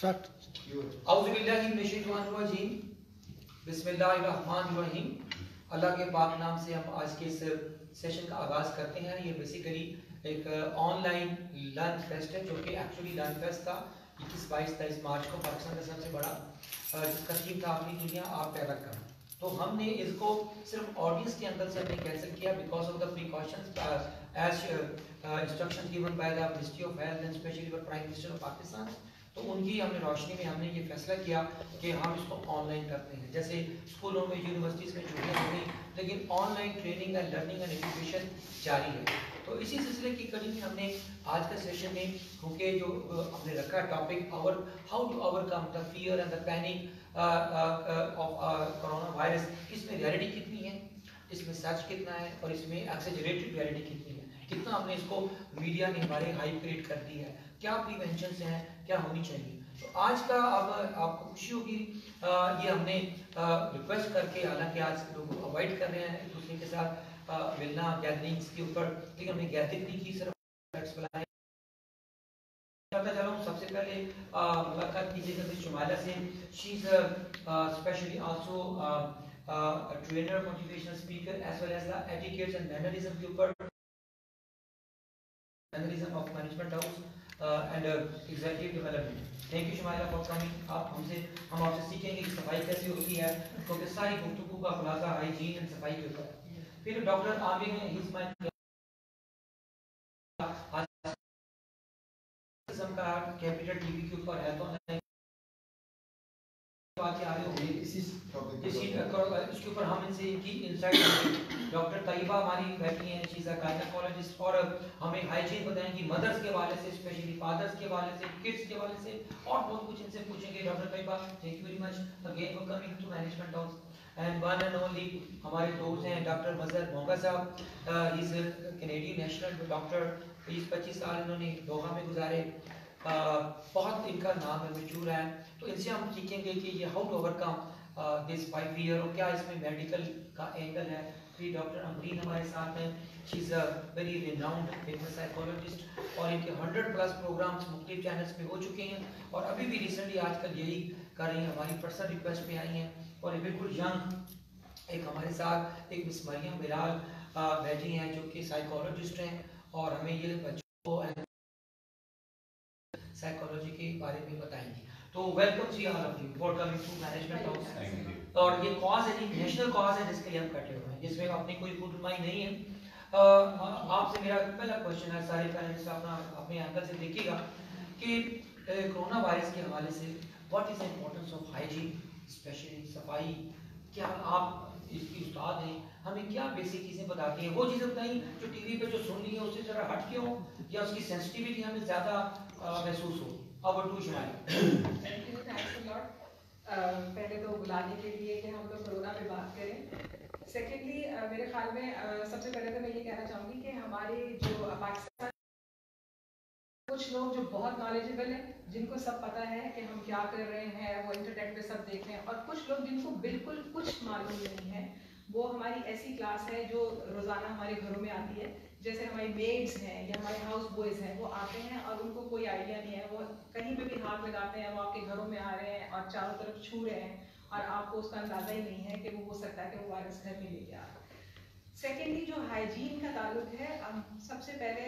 बिस्मिल्लाहिर्रहमानिर्रहीम। अल्लाह के पाक नाम से हम आज के इस सेशन का आगाज़ करते हैं। ये बेसिकली एक ऑनलाइन लर्न फेस्ट है, जो कि एक्चुअली लर्न फेस्ट था 21-22-23 मार्च को पाकिस्तान का सबसे बड़ा, जिसका थीम था अपनी दुनिया आप पैदा करना। तो हमने इसको सिर्फ ऑडियंस के अंदर से हमने कैंसिल किया because of the precautions as instruction given by the ministry of health and specially prime minister of Pakistan. तो उनकी हमने रोशनी में हमने ये फैसला किया कि हम इसको ऑनलाइन करते हैं। जैसे स्कूलों में यूनिवर्सिटीज़ में छुट्टियाँ हो गई, लेकिन online training and learning and education जारी है। तो इसी सिलसिले की कड़ी में हमने आज का सेशन में, क्योंकि जो हमने रखा topic how to overcome the fear and the panic of corona virus, इसमें रियलिटी कितनी है, इसमें सच कितना है और इसमें एक्सेजरेटेड रियलिटी कितनी है, कितना हमने इसको मीडिया ने हमारे हाइप क्रिएट कर दी है, क्या प्रिवेंशन हैं, क्या होनी चाहिए। तो आज का अब आपको खुशी होगी, ये हमने रिक्वेस्ट करके, हालांकि आज लोग अवॉइड कर रहे हैं एक दूसरे के साथ मिलना गैदरिंग्स के ऊपर, लेकिन हमने गैदरिंग नहीं की, सिर्फ बनाए। सबसे पहले मुलाकात कीजिएगा शुमाला से। She is specially also trainer, motivational speaker as well as the etiquettes and mannerism के ऊपर, mannerism of management house and executive development. Thank you Shumaila for coming. हम आपसे सीखेंगे कि सफाई कैसे होती है, क्योंकि सारी गुफ्तगू का खुलासा हाइजीन एंड सफाई के ऊपर है। फिर डॉक्टर आमिर हैं, ही इज माय का कैपिटल टीवी के ऊपर है, तो बात आ रही होगी इसके ऊपर हम इनसे इनकी इंसाइट। डॉक्टर तैयबा हमारी बैठी हैं, शी इज अ गायनेकोलॉजिस्ट, और हमें हाइजीन बताएंगी मदर्स के हवाले से, स्पेशली फादर्स के हवाले से, किड्स के हवाले से, और बहुत कुछ इनसे पूछेंगे। Doctor Tayyaba, thank you very much again for coming to management house. And one and only हमारे दोस्त हैं डॉक्टर मजहर मोंगा साहब, he is Canadian national doctor. 20-25 साल इन्होंने दोहा में गुजारे, बहुत इनका नाम है, मशहूर है। तो इनसे हम सीखेंगे कि ये how to overcome this five year, और क्या इसमें मेडिकल का एंगल है। फिर डॉक्टर अमरीन हमारे साथ हैं, she is a very renowned famous psychologist, और इनके 100+ प्रोग्राम्स मुख्तलिफ चैनल्स पे हो चुके हैं, और अभी भी रिसेंटली आजकल यही कर रही हैं, हमारी पर्सनल रिक्वेस्ट पे आई हैं। और ये बिल्कुल यंग एक हमारे साथ एक मिस मरियम बिलाल बैठी हैं, जो कि साइकोलॉजिस्ट हैं, और हमें ये बच्चों को साइकोलॉजी के बारे में बताएंगे। तो वेलकम जी all of you for coming to management house. और ये कॉज है जी, नेशनल कॉज है जिसके लिए हम कटे हुए हैं, जिसमें अपनी कोई खुदनुमाई नहीं है। आपसे मेरा पहला क्वेश्चन है, सारे पैनलिस्ट अपना अपने एंगल से देखिएगा कि कोरोना वायरस के हवाले से what is the importance of hygiene, specially सफाई। क्या आप इसकी उस्ताद हैं, हमें क्या बेसिक चीज़ें बताती हैं, वो चीज़ें बताएं जो टीवी पे जो सुन ली है उससे ज़रा हट के हो, या उसकी सेंसिटिविटी हमें ज़्यादा महसूस हो। अब to Shumaila. Thank you, thanks a lot. पहले तो बुलाने के लिए कि हम लोग कोरोना पे बात करें। सेकेंडली मेरे ख्याल में सबसे पहले तो मैं ये कहना चाहूँगी कि हमारे जो पाकिस्तान कुछ लोग जो बहुत नॉलेजेबल हैं, जिनको सब पता है कि हम क्या कर रहे हैं, वो इंटरनेट पे सब देख रहे हैं, और कुछ लोग जिनको बिल्कुल कुछ मालूम नहीं है। वो हमारी ऐसी क्लास है जो रोज़ाना हमारे घरों में आती है, जैसे हमारी मेड्स हैं या हमारे हाउस बॉयज़ हैं, वो आते हैं और उनको कोई आइडिया नहीं है, वो कहीं पे भी हाथ लगाते हैं, वो आपके घरों में आ रहे हैं और चारों तरफ छू रहे हैं, और आपको उसका अंदाज़ा ही नहीं है कि वो हो सकता है कि वो वायरस घर में लेके आ रहा है। सेकेंडली जो हाइजीन का ताल्लुक है, सबसे पहले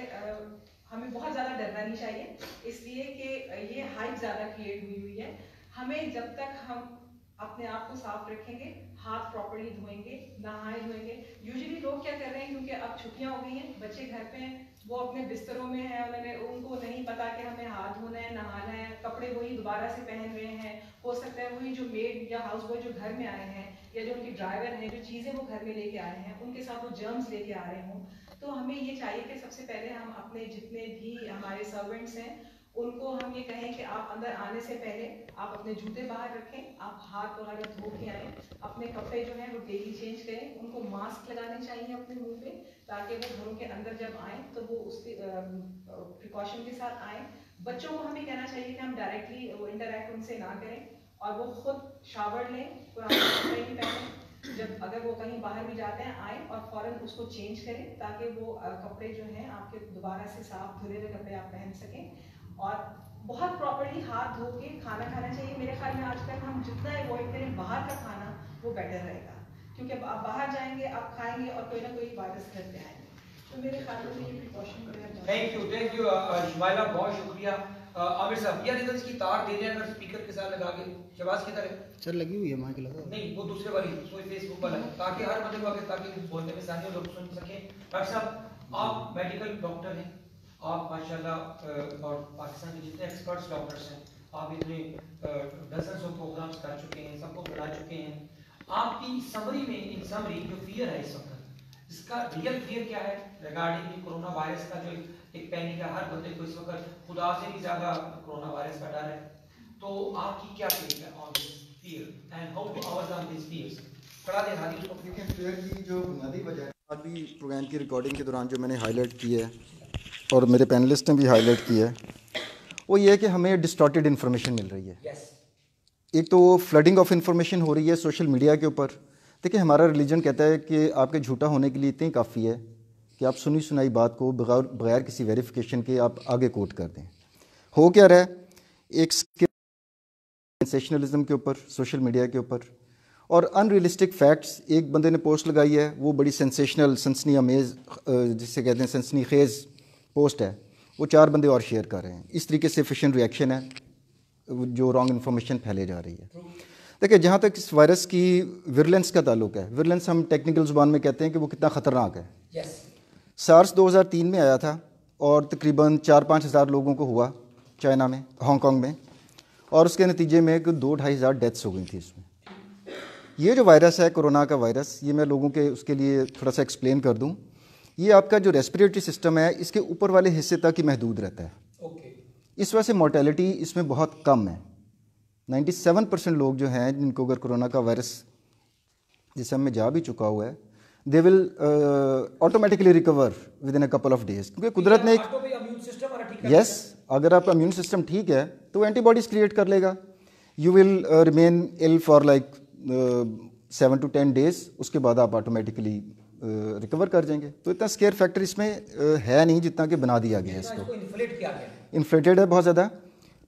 हमें बहुत ज़्यादा डरना नहीं चाहिए, इसलिए कि ये हाइप ज़्यादा क्रिएट हुई है। हमें जब तक हम अपने आप को साफ रखेंगे, हाथ प्रॉपर्ली धोएंगे, नहाए धोएंगे। यूजुअली लोग क्या कर रहे हैं, क्योंकि अब छुट्टियां हो गई हैं, बच्चे घर पे हैं, वो अपने बिस्तरों में हैं, उनको नहीं पता कि हमें हाथ धोना है, नहाना है, कपड़े वही दोबारा से पहन रहे हैं। हो सकता है वही जो मेड या हाउस बॉय जो घर में आए हैं, या जो उनके ड्राइवर हैं, जो चीज़ें वो घर में लेके आए हैं, उनके साथ वो जर्म्स लेके आ रहे हों। तो हमें ये चाहिए कि सबसे पहले हम अपने जितने भी हमारे सर्वेंट्स हैं, उनको हम ये कहें कि आप अंदर आने से पहले आप अपने जूते बाहर रखें, आप हाथ वगैरह धो के आएँ, अपने कपड़े जो हैं वो डेली चेंज करें, उनको मास्क लगाने चाहिए अपने मुंह पे, ताकि वो घरों के अंदर जब आएँ तो वो उसके प्रिकॉशन के साथ आएँ। बच्चों को हमें कहना चाहिए कि हम डायरेक्टली वो इंटरैक्ट उनसे ना करें, और वो खुद शावर लें, पुराने कपड़े ही पहनें, जब अगर वो कहीं बाहर भी जाते हैं आए और फ़ौरन उसको चेंज करें, ताकि वो कपड़े जो हैं आपके दोबारा से साफ धुले हुए कपड़े आप पहन सकें। और बहुत प्रॉपर्ली नॉर्मली हाथ धो के खाना खाना चाहिए। मेरे ख्याल में आजकल हम जितना अवॉइड करें बाहर का खाना वो बेटर रहेगा, क्योंकि अब आप बाहर जाएंगे, आप खाएंगे और कोई ना कोई वायरस घर पे आएंगे। तो मेरे ख्याल में ये प्रिकॉशन करना चाहिए। थैंक यू शुमाइला, बहुत शुक्रिया। आमिर साहब, यार इधर इसकी तार दे रहे हैं, अगर स्पीकर के साथ लगा के शहबाज की तरह सर लगी हुई है वहाँ की लगा नहीं, वो दूसरे वाली कोई फेसबुक वाला, ताकि हर बंदे को आगे, ताकि बोलने में आसानी हो, लोग सुन सकें। डॉक्टर साहब, आप मेडिकल डॉक्टर हैं, आप माशाल्लाह, और पाकिस्तान के जितने एक्सपर्ट्स डॉक्टर्स हैं, आप इतने डजन्स ऑफ प्रोग्राम्स कर चुके हैं, सबको बुला चुके हैं। आपकी समरी में, इन समरी जो फियर है इस वक्त, इसका रियल फियर क्या है रिगार्डिंग कोरोना वायरस का? जो एक पैनिक है हर बंदे को इस वक्त, खुदा से भी ज्यादा कोरोना वायरस का डर है, तो आपकी क्या फियर है on this fear and how to overcome this fears? कड़ा दे हादी को। देखिए, फियर की जो बुनियादी वजह है, आज भी प्रोग्राम की रिकॉर्डिंग के दौरान जो मैंने हाईलाइट की है और मेरे पैनलिस्ट ने भी हाईलाइट की है, वो ये है कि हमें डिस्टॉर्टेड इन्फॉर्मेशन मिल रही है। एक तो फ्लडिंग ऑफ इन्फॉर्मेशन हो रही है सोशल मीडिया के ऊपर। देखिए, हमारा रिलीजन कहता है कि आपके झूठा होने के लिए इतनी काफ़ी है कि आप सुनी सुनाई बात को बगैर किसी वेरिफिकेशन के आप आगे कोट कर दें। हो क्या रहा है, एक सेंसेशनलिज्म के ऊपर, सोशल मीडिया के ऊपर, और अनरियलिस्टिक फैक्ट्स। एक बंदे ने पोस्ट लगाई है, वो बड़ी सेंसेशनल, सनसनी अमेज, जिससे कहते हैं सनसनी खेज पोस्ट है, वो 4 बंदे और शेयर कर रहे हैं। इस तरीके से एफिशिएंट रिएक्शन है, जो रॉन्ग इन्फॉर्मेशन फैले जा रही है। देखिए, जहाँ तक इस वायरस की विरलेंस का ताल्लुक है, विरलेंस हम टेक्निकल ज़ुबान में कहते हैं कि वो कितना ख़तरनाक है। सार्स 2003 में आया था और तकरीबन 4-5 हज़ार लोगों को हुआ चाइना में, हांगकांग में, और उसके नतीजे में 2-2.5 हज़ार डेथ्स हो गई थी इसमें। ये जो वायरस है कोरोना का वायरस, ये मैं लोगों के उसके लिए थोड़ा सा एक्सप्लेन कर दूँ। ये आपका जो रेस्पिरेटरी सिस्टम है, इसके ऊपर वाले हिस्से तक ही महदूद रहता है। इस वजह से मोर्टेलिटी इसमें बहुत कम है। 97% लोग जो हैं जिनको अगर कोरोना का वायरस जिसम में जा भी चुका हुआ है, they will automatically recover with in a couple of days, क्योंकि कुदरत ने यस, अगर आपका इम्यून सिस्टम ठीक है तो वो एंटीबॉडीज क्रिएट कर लेगा। You will remain ill for like 7 to 10 days, उसके बाद आप ऑटोमेटिकली रिकवर कर जाएंगे। तो इतना स्केयर फैक्टर इसमें है नहीं जितना कि बना दिया गया है। इसको इन्फ्लेटेड है बहुत ज़्यादा।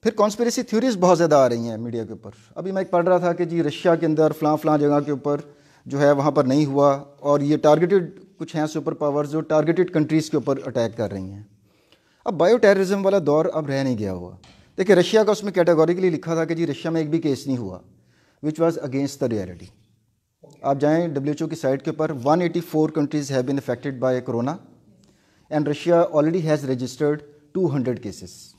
फिर कॉन्स्पिरेसी थ्योरीज बहुत ज़्यादा आ रही हैं मीडिया के ऊपर। अभी मैं पढ़ रहा था कि जी रशिया के अंदर फ़लाँ जगह के ऊपर जो है वहाँ पर नहीं हुआ, और ये टारगेटेड कुछ हैं सुपर पावर्स जो टारगेटेड कंट्रीज़ के ऊपर अटैक कर रही हैं। अब बायो टेररिज्म वाला दौर अब रह नहीं गया हुआ। देखिए, रशिया का उसमें कैटेगोरिकली लिखा था कि जी रशिया में एक भी केस नहीं हुआ, which was against the reality. आप जाएँ WHO की साइट के ऊपर, 184 countries have been affected by corona and Russia already has registered 200 cases.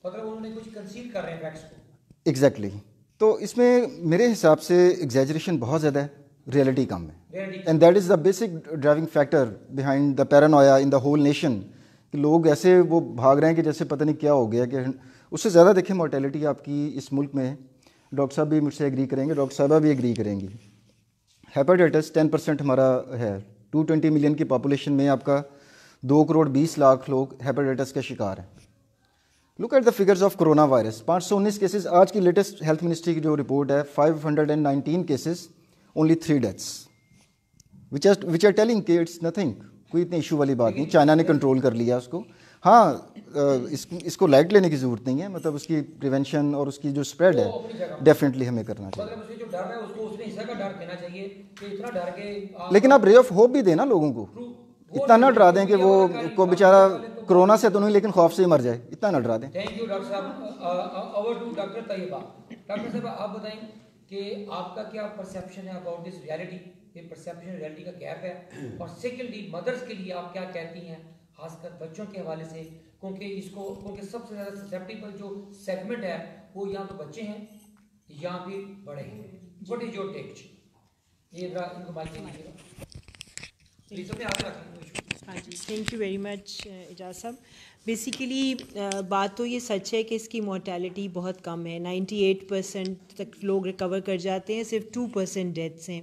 मतलब उन्होंने कुछ कंसील कर रहे हैं फैक्ट्स को। एग्जैक्टली। तो इसमें मेरे हिसाब से एग्जैजरेशन बहुत ज़्यादा है, रियलिटी कम है। And that is the basic driving factor behind the paranoia in the whole nation, कि लोग ऐसे वो भाग रहे हैं कि जैसे पता नहीं क्या हो गया। कि उससे ज़्यादा देखें मोर्टेलिटी आपकी इस मुल्क में, डॉक्टर साहब भी मुझसे एग्री करेंगे, डॉक्टर साहबा भी एग्री करेंगी। हेपेटाइटिस 10% हमारा है, 220 मिलियन की पॉपुलेशन में आपका 2,20,00,000 लोग हेपेटाइटिस के शिकार हैं। Look at the figures of corona virus, 519 cases. आज की लेटेस्ट हेल्थ मिनिस्ट्री की जो रिपोर्ट है, 519 cases, only 3 deaths, which are telling कि इट्स नथिंग, कोई इतनी इशू वाली बात नहीं, चाइना ने कंट्रोल कर लिया उसको। हाँ, इसको लाइट लेने की ज़रूरत नहीं है, मतलब उसकी प्रिवेंशन और उसकी जो स्प्रेड है डेफिनेटली हमें करना चाहिए। मतलब उसमें जो डर है उसको उसने हिस्सा का डर देना चाहिए कि इतना डर के लेकिन आप रे ऑफ होप भी देना लोगों को, इतना ना डरा दें कि वो को बेचारा कोरोना से तो नहीं लेकिन खौफ से ही मर जाए, इतना ना डरा दें। थैंक यू डॉक्टर साहब। Over to doctor Tayyaba. Doctor साहब, आप बताएं कि आपका क्या परसेप्शन है अबाउट दिस रियलिटी? ये परसेप्शन रियलिटी का गैप है, और सेकेंडली मदर्स के लिए आप क्या कहती हैं, खासकर बच्चों के हवाले से, क्योंकि सबसे ज़्यादा ससेप्टेबल जो सेगमेंट है वो या तो बच्चे हैं या फिर बड़े हैं। What is your take? ये इनको माइक दे दीजिएगा प्लीज, अपने हाथ रखें। हाँ जी, thank you very much Ejaz साहब। बेसिकली बात तो ये सच है कि इसकी मोर्टेलिटी बहुत कम है, 98% तक लोग रिकवर कर जाते हैं, सिर्फ 2% डेथ्स हैं।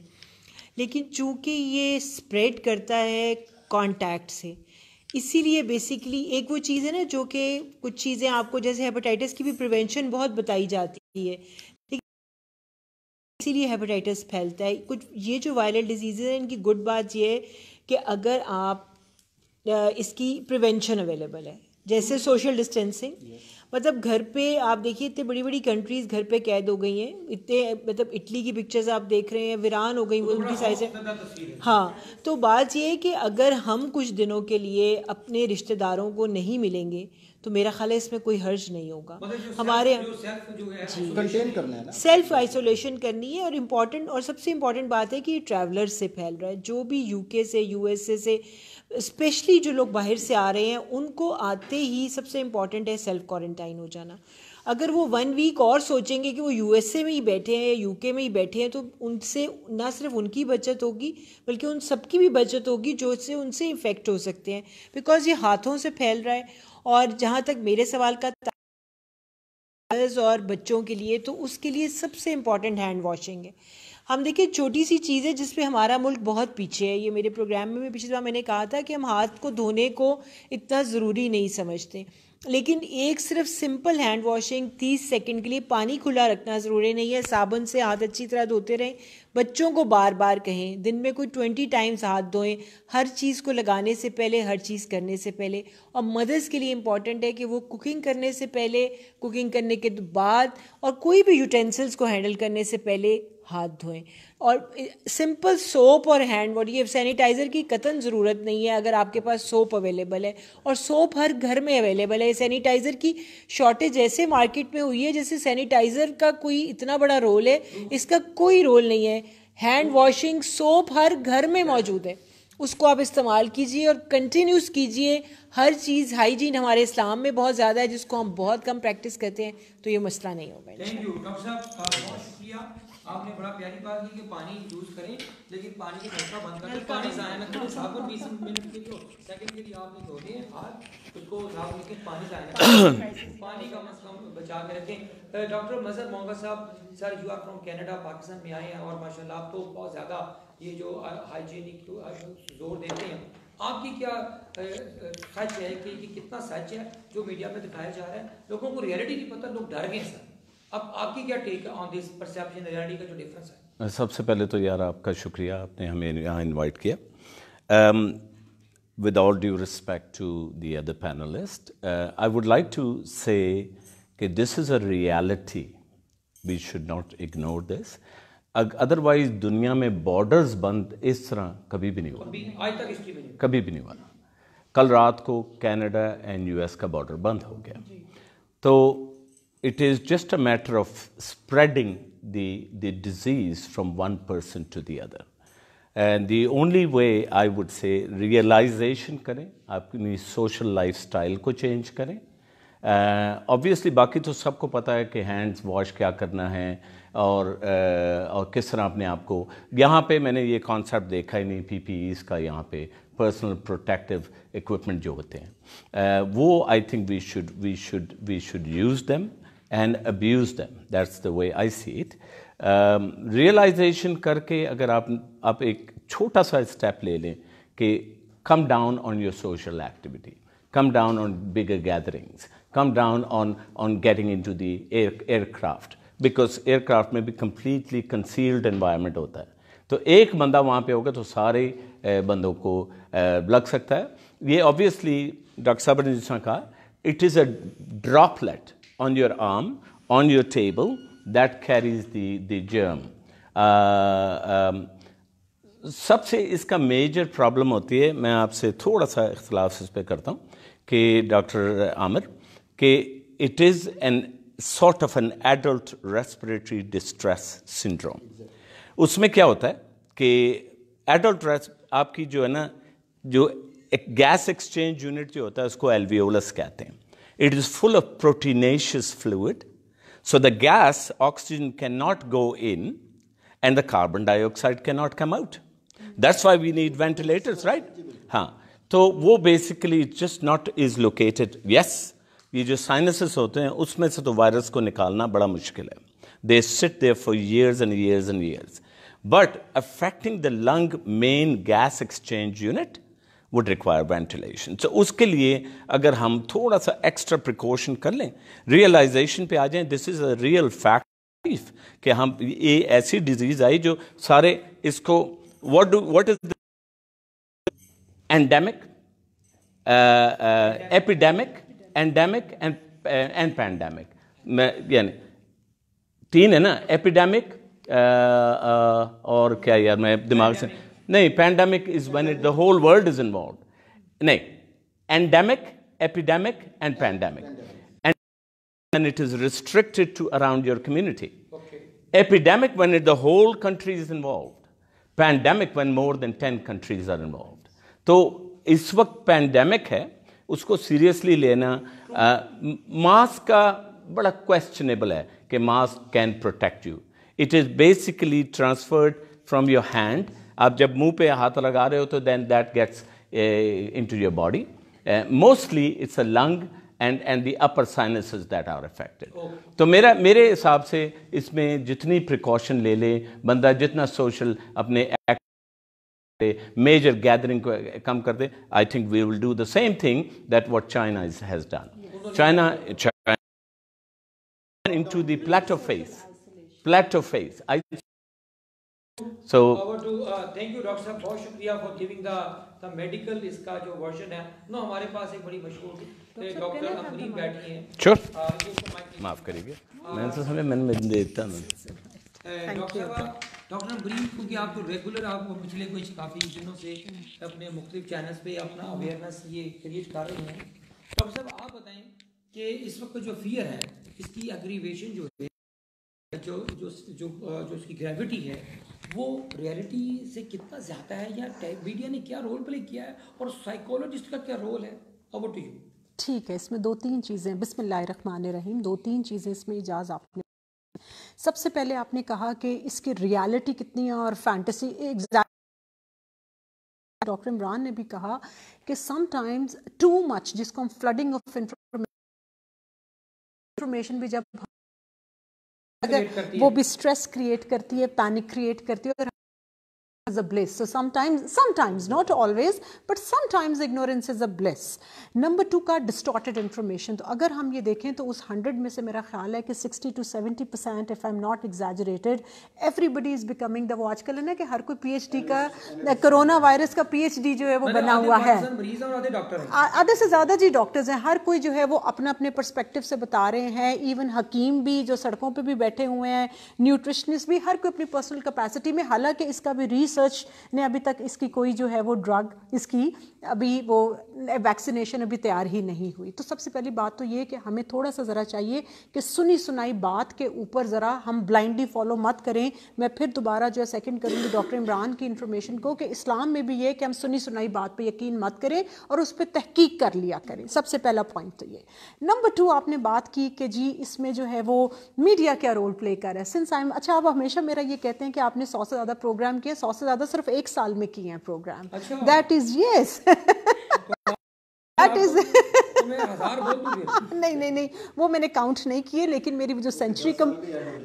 लेकिन चूँकि ये स्प्रेड करता है कांटेक्ट से, इसीलिए बेसिकली एक वो चीज़ है ना, जो कि कुछ चीज़ें आपको जैसे हेपेटाइटिस की भी प्रिवेंशन बहुत बताई जाती है, इसीलिए हेपेटाइटिस फैलता है। कुछ ये जो वायरल डिजीज़ हैं, इनकी गुड बात ये है कि अगर आप इसकी प्रिवेंशन अवेलेबल है, जैसे सोशल डिस्टेंसिंग, मतलब घर पे आप देखिए इतने बड़ी बड़ी कंट्रीज़ घर पे कैद हो गई हैं, इतने मतलब इटली की पिक्चर्स आप देख रहे हैं, वीरान हो गई वो उनकी साइड से। हाँ, तो बात ये है कि अगर हम कुछ दिनों के लिए अपने रिश्तेदारों को नहीं मिलेंगे तो मेरा ख्याल है इसमें कोई हर्ज नहीं होगा। हमारे जी कंटेन करना है ना, सेल्फ आइसोलेशन करनी है। और इम्पॉर्टेंट और सबसे इम्पॉर्टेंट बात है कि ये ट्रैवलर्स से फैल रहा है, जो भी यूके से यूएसए से स्पेशली जो लोग बाहर से आ रहे हैं उनको आते ही सबसे इम्पॉर्टेंट है सेल्फ क्वारंटाइन हो जाना। अगर वो 1 वीक और सोचेंगे कि वो यूएसए में ही बैठे हैं या यूके में ही बैठे हैं तो उनसे ना सिर्फ उनकी बचत होगी बल्कि उन सबकी भी बचत होगी जो से उनसे इन्फेक्ट हो सकते हैं, बिकॉज ये हाथों से फैल रहा है। और जहाँ तक मेरे सवाल का और बच्चों के लिए, तो उसके लिए सबसे इम्पॉर्टेंट हैंड वॉशिंग है। हम देखिए छोटी सी चीज़ है जिस पे हमारा मुल्क बहुत पीछे है। ये मेरे प्रोग्राम में भी पिछली बार मैंने कहा था कि हम हाथ को धोने को इतना ज़रूरी नहीं समझते, लेकिन एक सिर्फ सिंपल हैंड वॉशिंग 30 सेकंड के लिए पानी खुला रखना ज़रूरी नहीं है। साबुन से हाथ अच्छी तरह धोते रहें। बच्चों को बार बार कहें दिन में कोई 20 टाइम्स हाथ धोएं, हर चीज़ को लगाने से पहले, हर चीज़ करने से पहले। और मदर्स के लिए इम्पॉर्टेंट है कि वो कुकिंग करने से पहले, कुकिंग करने के बाद और कोई भी यूटेंसिल्स को हैंडल करने से पहले हाथ धोएं। और सिंपल सोप और हैंड वॉश, ये सैनिटाइज़र की कतन ज़रूरत नहीं है अगर आपके पास सोप अवेलेबल है, और सोप हर घर में अवेलेबल है। सैनिटाइज़र की शॉर्टेज ऐसे मार्केट में हुई है जैसे सैनिटाइज़र का कोई इतना बड़ा रोल है, इसका कोई रोल नहीं है। हैंड वॉशिंग सोप हर घर में मौजूद है, उसको आप इस्तेमाल कीजिए और कंटिन्यूस कीजिए। हर चीज़ हाइजीन हमारे इस्लाम में बहुत ज़्यादा है जिसको हम बहुत कम प्रैक्टिस करते हैं, तो ये मसला नहीं होगा। थैंक यू डॉक्टर साहब, बहुत शुक्रिया। आपने बड़ा प्यारी बात की कि पानी यूज करें, लेकिन पानी की नलका बंद करें, पानी ज़ाया न करें। साबुन 20 मिनट के लिए सेकंड के लिए आपने धो दिए हाथ, उसको साबुन लेकिन पानी ज़ाया न करें, पानी कम से कम बचा के रखें। डॉक्टर मजहर मोहम्मद साहब, sir you are from Canada, Pakistan में आए हैं और माशाल्लाह आप तो बहुत ज़्यादा ये जो हाइजीनिक जोर देते हैं। आपकी क्या सच है कि कितना सच है जो मीडिया में दिखाया जा रहा है? लोगों को रियलिटी नहीं पता, लोग डर गए सर। अब आपकी क्या take on this perception reality का जो डिफरेंस है? सबसे पहले तो यार आपका शुक्रिया, आपने हमें यहाँ इनवाइट किया। With all due respect to the other panelist, I would like to say कि this is a reality, we should not ignore this. Otherwise दुनिया में बॉर्डर्स बंद इस तरह कभी भी नहीं हुआ, आज तक हिस्ट्री में कभी भी नहीं हुआ। कल रात को कनाडा एंड यूएस का बॉर्डर बंद हो गया, तो it is just a matter of spreading the disease from one person to the other. And the only way I would say realization करें, अपनी social lifestyle को change करें। Obviously बाकी तो सबको पता है कि hands wash क्या करना है और किस तरह अपने आप को, यहाँ पे मैंने ये concept देखा ही नहीं PPEs का, यहाँ पे personal protective equipment जो होते हैं वो I think we should use them and abuse them. That's the way I see it. Realization करके अगर आप एक छोटा सा स्टेप ले लें कि come down on your social activity, come down on bigger gatherings, come down on getting into the aircraft, because aircraft में भी completely concealed environment होता है, तो एक बंदा वहाँ पे होगा तो सारे बंदों को लग सकता है। ये obviously डॉक्टर साहब ने जिस तरह कहा, it is a droplet on your arm, on your table, that carries the germ. सबसे इसका मेजर प्रॉब्लम होती है, मैं आपसे थोड़ा सा इख्तिलाफ इस पर करता हूँ कि डॉक्टर आमिर, कि it is an sort of an adult respiratory distress syndrome. उसमें क्या होता है कि एडल्ट आपकी जो है ना, जो एक गैस एक्सचेंज यूनिट जो होता है उसको एल्वियोलस कहते हैं। It is full of proteinaceous fluid, so the gas, oxygen cannot go in and the carbon dioxide cannot come out. That's why we need ventilators, right? हाँ, तो वो basically just not is located. Yes, ये जो sinuses होते हैं उसमें से तो वायरस को निकालना बड़ा मुश्किल है. They sit there for years and years and years. But affecting the lung main gas exchange unit would require ventilation. So उसके लिए अगर हम थोड़ा सा extra precaution कर लें, realization पे आ जाएं, this is a real fact कि हम ये ऐसी disease आई जो सारे इसको what is the endemic, epidemic, endemic and and pandemic. यानी 3 है ना, एपिडेमिक और क्या यार मैं दिमाग से नहीं, pandemic is when the whole world is involved, नहीं, endemic, epidemic and pandemic, and it is restricted to around your community. Okay. Epidemic when the whole country is involved. Pandemic when more than 10 countries are involved. तो इस वक्त pandemic है, उसको seriously लेना, mask का बड़ा questionable है कि mask can protect you. It is basically transferred from your hand. आप जब मुंह पे हाथ लगा रहे हो तो then that gets into your body. Mostly it's a lung and the upper sinuses that are affected. तो मेरे हिसाब से इसमें जितनी प्रिकॉशन ले ले बंदा, जितना सोशल अपने मेजर गैदरिंग को कम कर दे, I think we will do the same thing that what China has done. China into the plateau phase. So thank you doctor साहब, बहुत शुक्रिया फॉर गिविंग द मेडिकल इसका जो वर्जन है. नो, हमारे पास एक बड़ी मशहूर डॉक्टर अमरीन बैठी हैं. श्योर, माफ करिएगा, मैं तो समय मैंने देता ना. डॉक्टर अमरीन, क्योंकि आप तो रेगुलर, आप पिछले कुछ काफ़ी दिनों से अपने मुख्तलिफ चैनल्स पे अपना अवेयरनेस ये क्रिएट कर रहे हैं. डॉक्टर साहब, आप बताएं कि इस वक्त जो फियर है, इसकी एग्रीवेशन जो है, जो उसकी ग्रेविटी है, वो रियलिटी से कितना ज़्यादा है, या मीडिया ने क्या रोल प्ले किया है, और साइकोलॉजिस्ट का क्या रोल है? Over to you. ठीक है, इसमें 2-3 चीज़ें, बिस्मिल्लाहिर्रहमानिर्रहीम, 2-3 चीज़ें इसमें इजाज़ आपने. सबसे पहले आपने कहा कि इसकी रियलिटी कितनी है और फैंटेसी. डॉक्टर इमरान ने भी कहा कि समटाइम्स टू मच, जिसको हम फ्लडिंग ऑफ इंफॉर्मेशन भी, जब अगर वो भी स्ट्रेस क्रिएट करती है, पैनिक क्रिएट करती है, और as a bliss. So sometimes, not always, but sometimes ignorance is a bliss. Number 2 का distorted information. तो अगर हम ये देखें तो उस 100 में से मेरा ख्याल है कि 60 to 70%, if I'm not exaggerated, everybody is becoming the, वो आजकल है ना कि हर कोई PhD का, कोरोना वायरस का PhD जो है वो बना हुआ है. आधे से ज़्यादा जी डॉक्टर्स हैं. हर कोई जो है वो अपना अपने पर्सपेक्टिव से बता रहे हैं. इवन हकीम भी जो सड़कों पर भी बैठे हुए हैं, न्यूट्रिशनिस्ट भी, हर कोई अपनी पर्सनल कैपेसिटी में. हालांकि इसका भी रिसर्च ने अभी तक इसकी कोई जो है वो ड्रग, इसकी अभी वो वैक्सीनेशन अभी तैयार ही नहीं हुई. तो सबसे पहली बात तो ये कि हमें थोड़ा सा ज़रा चाहिए कि सुनी सुनाई बात के ऊपर ज़रा हम ब्लाइंडली फॉलो मत करें. मैं फिर दोबारा जो है सेकंड करूँगी डॉक्टर इमरान की इन्फॉर्मेशन को, कि इस्लाम में भी ये कि हम सुनी सुनाई बात पे यकीन मत करें और उस पर तहकीक कर लिया करें. सबसे पहला पॉइंट तो ये. नंबर 2, आपने बात की कि जी इसमें जो है वो मीडिया क्या रोल प्ले कर रहा है. सिंस आई, अच्छा, आप हमेशा मेरा ये कहते हैं कि आपने 100 से ज़्यादा प्रोग्राम किए, 100 से ज़्यादा सिर्फ 1 साल में किए हैं program. That is yes, that is नहीं, वो मैंने काउंट नहीं किए, लेकिन मेरी जो सेंचुरी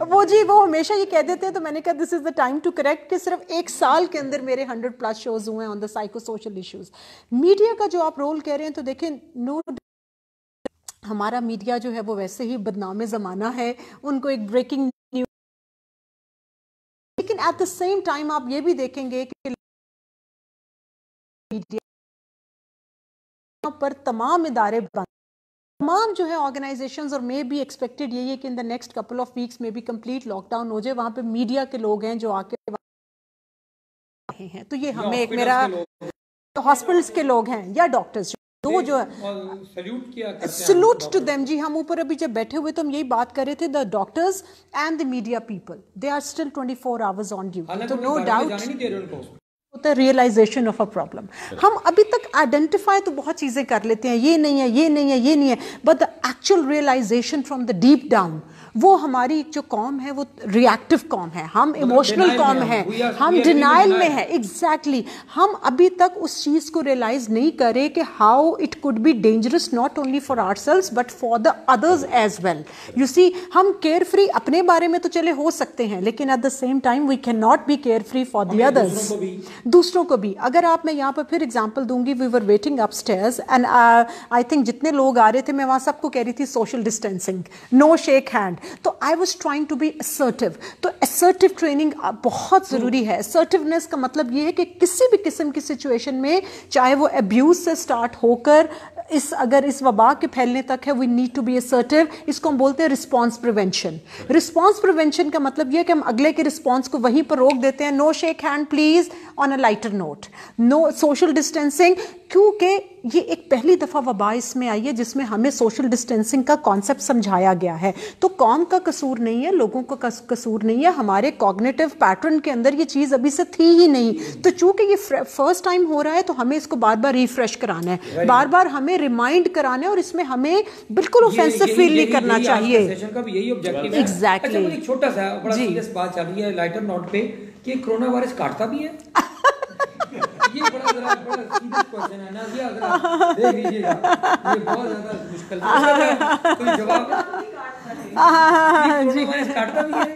वो जी वो हमेशा ये कह देते हैं. तो मैंने कहा this is the time to correct कि सिर्फ 1 साल के अंदर मेरे 100+ शोज हुए हैं on the psycho social issues. Media का जो आप रोल कह रहे हैं, तो देखें, नो, हमारा मीडिया जो है वो वैसे ही बदनाम ज़माना है. उनको एक ब्रेकिंग न्यूज, लेकिन एट द सेम टाइम आप ये भी देखेंगे कि मीडिया पर तमाम इदारे बंद, तमाम जो है ऑर्गेनाइजेशंस, और मे बी एक्सपेक्टेड यही है कि in the next couple of weeks में भी कंप्लीट लॉकडाउन हो जाए. वहां पे मीडिया के लोग हैं जो आके हैं. तो ये हमें एक, मेरा हॉस्पिटल्स के लोग हैं या डॉक्टर्स, दो जो है, सल्यूट टू देम जी. हम ऊपर अभी जब बैठे हुए तो हम यही बात कर रहे थे, the doctors and the media people, they are still 24 hours on duty. तो नो डाउट होता है रियलाइजेशन ऑफ अ प्रॉब्लम. हम अभी तक आइडेंटिफाई तो बहुत चीज़ें कर लेते हैं, ये नहीं है, ये नहीं है, ये नहीं है, but the actual realization from the deep down, वो हमारी जो कौम है वो रिएक्टिव कौम है. हम इमोशनल कौम है, हम डिनाइल में है. एग्जैक्टली. हम अभी तक उस चीज़ को रियलाइज नहीं करे कि how it could be dangerous not only for ourselves but for the others as well. You see, हम केयर फ्री अपने बारे में तो चले हो सकते हैं, लेकिन at the same time we can not be care free for the others. दूसरों को भी। अगर आप, मैं यहाँ पर फिर एग्जांपल दूंगी, we were waiting upstairs and I think जितने लोग आ रहे थे मैं वहाँ सबको कह रही थी social distancing, no shake hand, तो I was trying to be assertive. तो असर्टिव ट्रेनिंग बहुत ज़रूरी है। असर्टिवनेस का मतलब ये है कि किसी भी किस्म की सिचुएशन में, चाहे वो अब्यूज से स्टार्ट होकर अगर इस वबा के फैलने तक है, we need to be assertive. इसको हम बोलते हैं रिस्पॉन्स प्रिवेंशन। रिस्पॉन्स प्रिवेंशन का मतलब यह है कि हम अगले के रिस्पॉन्स को वहीं पर रोक देते हैं। No shake hand please, on a lighter note, no social distancing, क्योंकि ये एक पहली दफ़ा वबा इसमें आई है जिसमें हमें सोशल डिस्टेंसिंग का कॉन्सेप्ट समझाया गया है। तो कौम का कसूर नहीं है, लोगों का कसूर नहीं है, हमारे कॉग्निटिव पैटर्न के अंदर ये चीज़ अभी से थी ही नहीं। तो चूंकि ये फर्स्ट टाइम हो रहा है तो हमें इसको बार बार रिफ्रेश कराना है, बार बार हमें रिमाइंड कराना है, और इसमें हमें बिल्कुल ऑफेंसिव फील नहीं करना चाहिए। सेशन का भी यही ऑब्जेक्टिव है। एग्जैक्टली। अच्छा, एक छोटा सा बड़ा सीरियस बात चल रही है लाइटर नोट पे कि कोरोना वायरस काटता भी है। ये बड़ा सीरियस क्वेश्चन है ना, ये अगर आप देख लीजिएगा ये बहुत ज्यादा मुश्किल है। कोई जवाब जी, काटता भी है,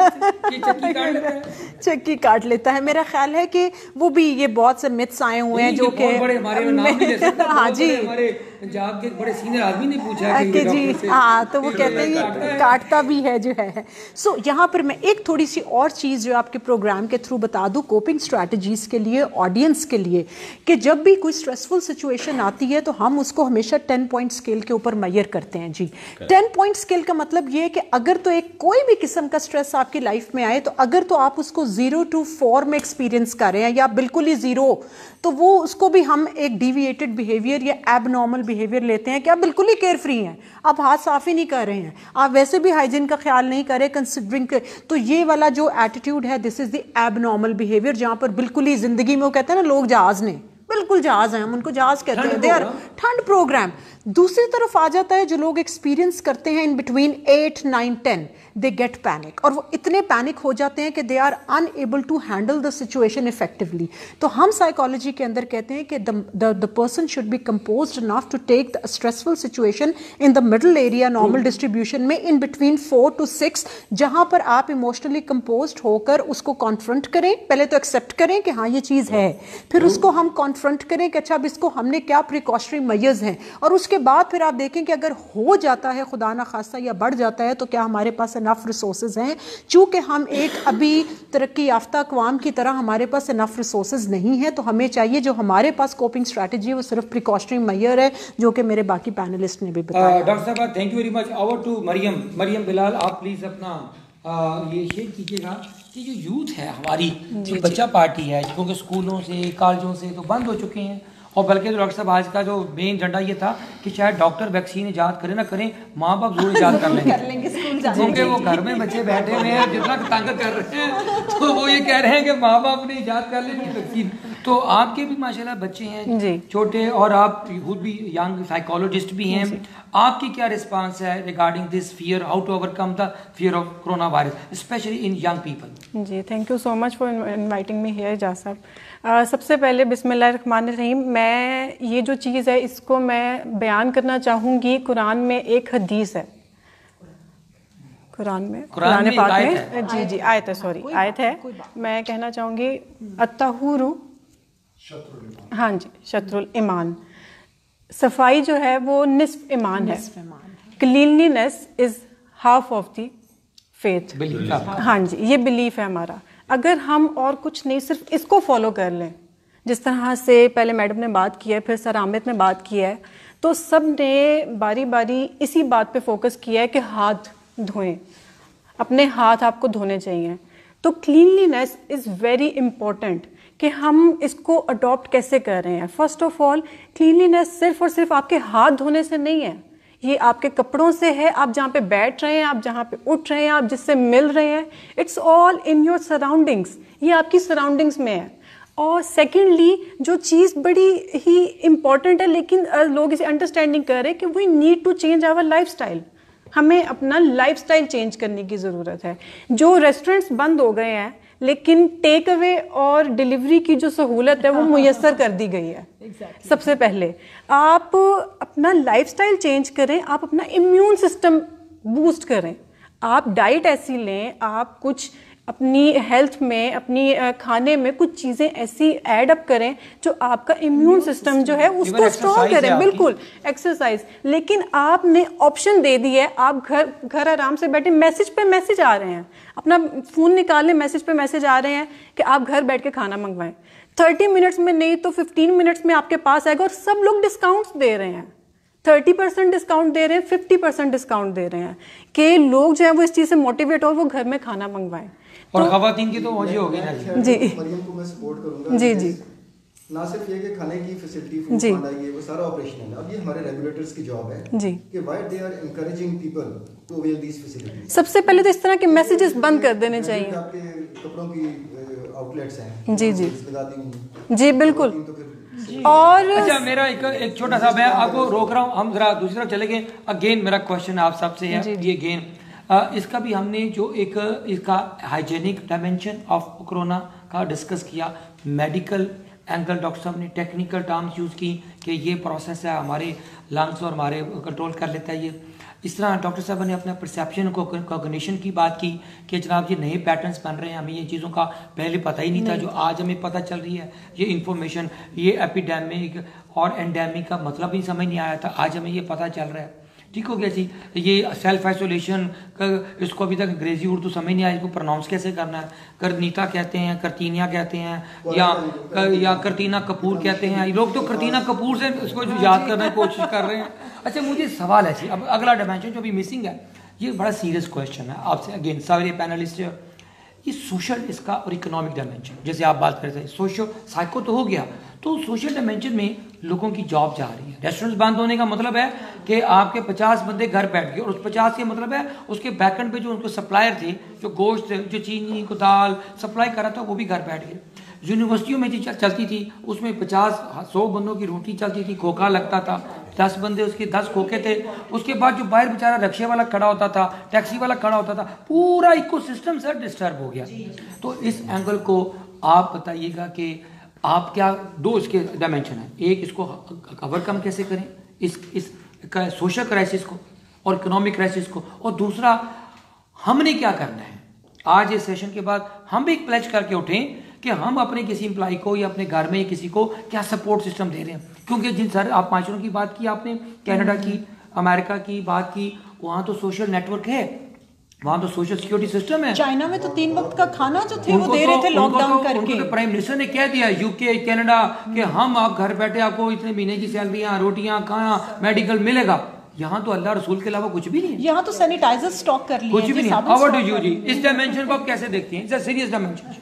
ये चक्की काट लेता है, चक्की काट लेता है। मेरा ख्याल है कि वो भी, ये बहुत से मिथ्स आए हुए हैं जो कि बड़े हमारे नाम भी ले सकते हैं। हाँ जी, हमारे पंजाब के बड़े सीनियर आदमी ने पूछा कि जी हाँ, तो वो कहते हैं ये काटता भी है जो है। सो यहाँ पर मैं एक थोड़ी सी और चीज़ जो आपके प्रोग्राम के थ्रू बता दूँ कोपिंग स्ट्रैटेजीज़ के लिए, ऑडियंस के लिए, कि जब भी कोई स्ट्रेसफुल सिचुएशन आती है तो हम उसको हमेशा 10 पॉइंट स्केल के ऊपर मेजर करते हैं जी। 10 पॉइंट स्केल का मतलब ये है कि अगर तो एक कोई भी किस्म का स्ट्रेस आपकी लाइफ में आए, तो अगर तो आप उसको 0 to 4 में एक्सपीरियंस कर रहे हैं या बिल्कुल ही 0, तो वो उसको भी हम एक डिविएटेड बिहेवियर या एबनॉर्मल बिहेवियर लेते हैं कि आप बिल्कुल ही केयर फ्री हैं, आप हाथ साफ ही नहीं कर रहे हैं, आप वैसे भी हाइजीन का ख्याल नहीं कर रहे कंसिडरिंग। तो ये वाला जो एटीट्यूड है, this is the abnormal behaviour, जहां पर बिल्कुल ही जिंदगी में वो कहते हैं ना लोग जहाज ने, बिल्कुल जहाज हैं, हम उनको जहाज कहते हैं, दे आर ठंड प्रोग्राम। दूसरी तरफ आ जाता है जो लोग एक्सपीरियंस करते हैं in between 8, 9, 10, they get panic, और वो इतने पैनिक हो जाते हैं कि they are unable to handle the situation effectively. तो हम साइकोलॉजी के अंदर कहते हैं कि the person should be composed enough to take the stressful situation in the middle area normal distribution में, इन बिटवीन 4 to 6, जहां पर आप इमोशनली कंपोज्ड होकर उसको कॉन्फ्रंट करें। पहले तो एक्सेप्ट करें कि हाँ ये चीज़ है, फिर उसको हम कॉन्फ्रंट करें कि अच्छा अब इसको हमने क्या प्रिकॉशनरी मेजर्स हैं, और उसके बाद फिर आप देखें कि अगर हो जाता है खुदा ना खास्ता या बढ़ जाता है तो क्या हमारे पास इनफ रिसोर्सेज हैं। चूंकि हम एक अभी तरक्की याफ्ता अक़वाम की तरह हमारे पास इनफ रिसोर्सेज नहीं है, तो हमें चाहिए जो हमारे पास कोपिंग स्ट्रैटेजी है वो सिर्फ प्रिकॉशनरी मेजर है, जो कि मेरे बाकी पैनलिस्ट ने भी बताया। डॉक्टर साहब thank you very much. Over to Mariam Bilal, आप प्लीज अपना ये शेयर कीजिएगा कि जो यूथ है हमारी, जो बच्चा पार्टी है, क्योंकि स्कूलों से कॉलेजों से तो बंद हो चुके हैं, और बल्कि तो डॉक्टर साहब आज का जो मेन एजेंडा ये था कि शायद डॉक्टर वैक्सीन ईजाद करें ना करें, माँ बाप जरूर ईजाद कर लेंगे क्योंकि वो घर में बच्चे बैठे हुए हैं जितना तंग कर रहे हैं, तो वो ये कह रहे हैं कि माँ बाप ने ईजाद कर लेंगे वैक्सीन। तो आपके भी माशाल्लाह बच्चे हैं छोटे, और आप खुद भी यंग साइकोलॉजिस्ट भी हैं, आपकी क्या रिस्पांस है regarding this fear, how to overcome the fear of corona virus specially in young people? जी, thank you so much for inviting me here जा साहब। सबसे पहले बिस्मिल्लाहिर्रहमानिर्रहीम, मैं ये जो चीज़ है इसको मैं बयान करना चाहूँगी। कुरान में एक हदीस है, कुरान पाक में जी आयत है, सॉरी आयत है, मैं कहना चाहूँगी अत्ताहुरु, हाँ जी, शत्रुल ईमान, सफाई जो है वो निस्फ ईमान है, cleanliness is half of the faith. हाँ जी, ये बिलीफ है हमारा। अगर हम और कुछ नहीं, सिर्फ इसको फॉलो कर लें, जिस तरह से पहले मैडम ने बात की है, फिर सर आमिर ने बात की है, तो सब ने बारी बारी इसी बात पे फोकस किया है कि हाथ धोएं, अपने हाथ आपको धोने चाहिए। तो क्लीनलीनेस इज़ वेरी इम्पोर्टेंट कि हम इसको अडॉप्ट कैसे कर रहे हैं। फर्स्ट ऑफ ऑल, क्लीनलीनेस सिर्फ और सिर्फ आपके हाथ धोने से नहीं है, ये आपके कपड़ों से है, आप जहाँ पे बैठ रहे हैं, आप जहाँ पे उठ रहे हैं, आप जिससे मिल रहे हैं, it's all in your surroundings, ये आपकी सराउंडिंग्स में है। और सेकेंडली, जो चीज़ बड़ी ही इम्पॉर्टेंट है लेकिन लोग इसे अंडरस्टैंडिंग कर रहे हैं कि we need to change our lifestyle, हमें अपना लाइफस्टाइल चेंज करने की ज़रूरत है। जो रेस्टोरेंट्स बंद हो गए हैं लेकिन टेक अवे और डिलीवरी की जो सहूलत है वो मुयस्सर कर दी गई है। सबसे पहले आप अपना लाइफस्टाइल चेंज करें, आप अपना इम्यून सिस्टम बूस्ट करें, आप डाइट ऐसी लें, आप कुछ अपनी हेल्थ में, अपनी खाने में कुछ चीज़ें ऐसी ऐड अप करें जो आपका इम्यून सिस्टम जो है उसको स्ट्रॉन्ग करें। बिल्कुल, एक्सरसाइज। लेकिन आपने ऑप्शन दे दी है, आप घर आराम से बैठे, मैसेज पे मैसेज आ रहे हैं, अपना फ़ोन निकाल लें, मैसेज पे मैसेज आ रहे हैं कि आप घर बैठ के खाना मंगवाएं। 30 मिनट्स में नहीं तो 15 मिनट्स में आपके पास आएगा, और सब लोग डिस्काउंट्स दे रहे हैं, 30% डिस्काउंट दे रहे हैं, 50% डिस्काउंट दे रहे हैं कि लोग जो है वो इस चीज़ से मोटिवेट हो, वो घर में खाना मंगवाएं। और खवातीन की तो मौजी होगी ना जी, मरियम को मैं सपोर्ट करूंगा। जी जी, ना सिर्फ ये कि खाने की फैसिलिटी, फूड फंड आई है, वो सारा ऑपरेशनल है। अब ये हमारे रेगुलेटर्स की जॉब है जी कि why they are encouraging people to avail these facilities. सबसे पहले तो इस तरह के मैसेजेस बंद कर देने चाहिए। आपके कपड़ों की आउटलेट्स हैं, जी जी लगाती हूं जी, बिल्कुल। तो फिर और अच्छा, मेरा एक छोटा सा, मैं आपको रोक रहा हूँ, हम जरा दूसरी तरफ चले गए। अगेन मेरा क्वेश्चन आप सबसे है, ये अगेन इसका भी हमने जो एक इसका हाइजेनिक डायमेंशन ऑफ कोरोना का डिस्कस किया, मेडिकल एंगल डॉक्टर साहब ने टेक्निकल टर्म्स यूज़ की कि ये प्रोसेस है, हमारे लंग्स और हमारे कंट्रोल कर लेता है ये। इस तरह डॉक्टर साहब ने अपना परसेप्शन को कॉग्निशन की बात की कि जनाब ये नए पैटर्न्स बन रहे हैं, हमें ये चीज़ों का पहले पता ही नहीं था, जो आज हमें पता चल रही है। ये इन्फॉर्मेशन, ये एपिडेमिक और एंडेमिक का मतलब ही समझ नहीं आया था, आज हमें ये पता चल रहा है। ठीक हो गया जी। ये सेल्फ आइसोलेशन का, इसको अभी तक अंग्रेजी उर्दू समझ नहीं आया, इसको प्रोनाउंस कैसे करना है। करनीता कहते हैं, करतीनिया कहते हैं, या करतीना कपूर कहते हैं। लोग तो करतीना कपूर से इसको जो याद करने की कोशिश कर रहे हैं। अच्छा, मुझे सवाल है जी, अब अगला डायमेंशन जो भी मिसिंग है, ये बड़ा सीरियस क्वेश्चन है आपसे, अगेन सारे पैनलिस्ट, ये सोशल इसका और इकोनॉमिक डायमेंशन, जैसे आप बात कर रहे थे, सोशल साइको तो हो गया, तो सोशल डायमेंशन में लोगों की जॉब जा रही है। रेस्टोरेंट्स बंद होने का मतलब है कि आपके 50 बंदे घर बैठ गए, और उस 50 के मतलब है उसके बैकएंड पे जो उनको सप्लायर थे, जो गोश्त, जो चीनी को दाल सप्लाई कर रहा था, वो भी घर बैठ गए। यूनिवर्सिटियों में जो चलती थी उसमें 50-100 बंदों की रोटी चलती थी, खोखा लगता था, 10 बंदे उसके 10 खोखे थे। उसके बाद जो बाहर बेचारा रिक्शे वाला खड़ा होता था, टैक्सी वाला खड़ा होता था, पूरा इकोसिस्टम सर डिस्टर्ब हो गया। तो इस एंगल को आप बताइएगा कि आप क्या, दो इसके डायमेंशन है, एक इसको ओवरकम कैसे करें इस सोशल क्राइसिस को और इकोनॉमिक क्राइसिस को, और दूसरा हमने क्या करना है। आज इस सेशन के बाद हम भी एक प्लेज करके उठें कि हम अपने किसी एम्प्लॉय को या अपने घर में किसी को क्या सपोर्ट सिस्टम दे रहे हैं। क्योंकि जिन सर आप माशरों की बात की आपने, कनाडा की, अमेरिका की बात की, वहाँ तो सोशल नेटवर्क है, वहाँ तो सोशल सिक्योरिटी सिस्टम है। चाइना में तो 3 वक्त का खाना जो थे वो दे रहे थे लॉकडाउन करके। प्राइम मिनिस्टर ने कह दिया यूके, कनाडा, कि हम आप घर बैठे आपको इतने महीने की सैलरियाँ, रोटियाँ, खाना, मेडिकल मिलेगा। यहाँ तो अल्लाह रसूल के अलावा कुछ भी नहीं है। यहाँ तो सैनिटाइजर स्टॉक कर लिए, कुछ भी नहीं। हाउ डू यू जी इस डायमेंशन को आप कैसे देखती हैं? It's a serious dimension.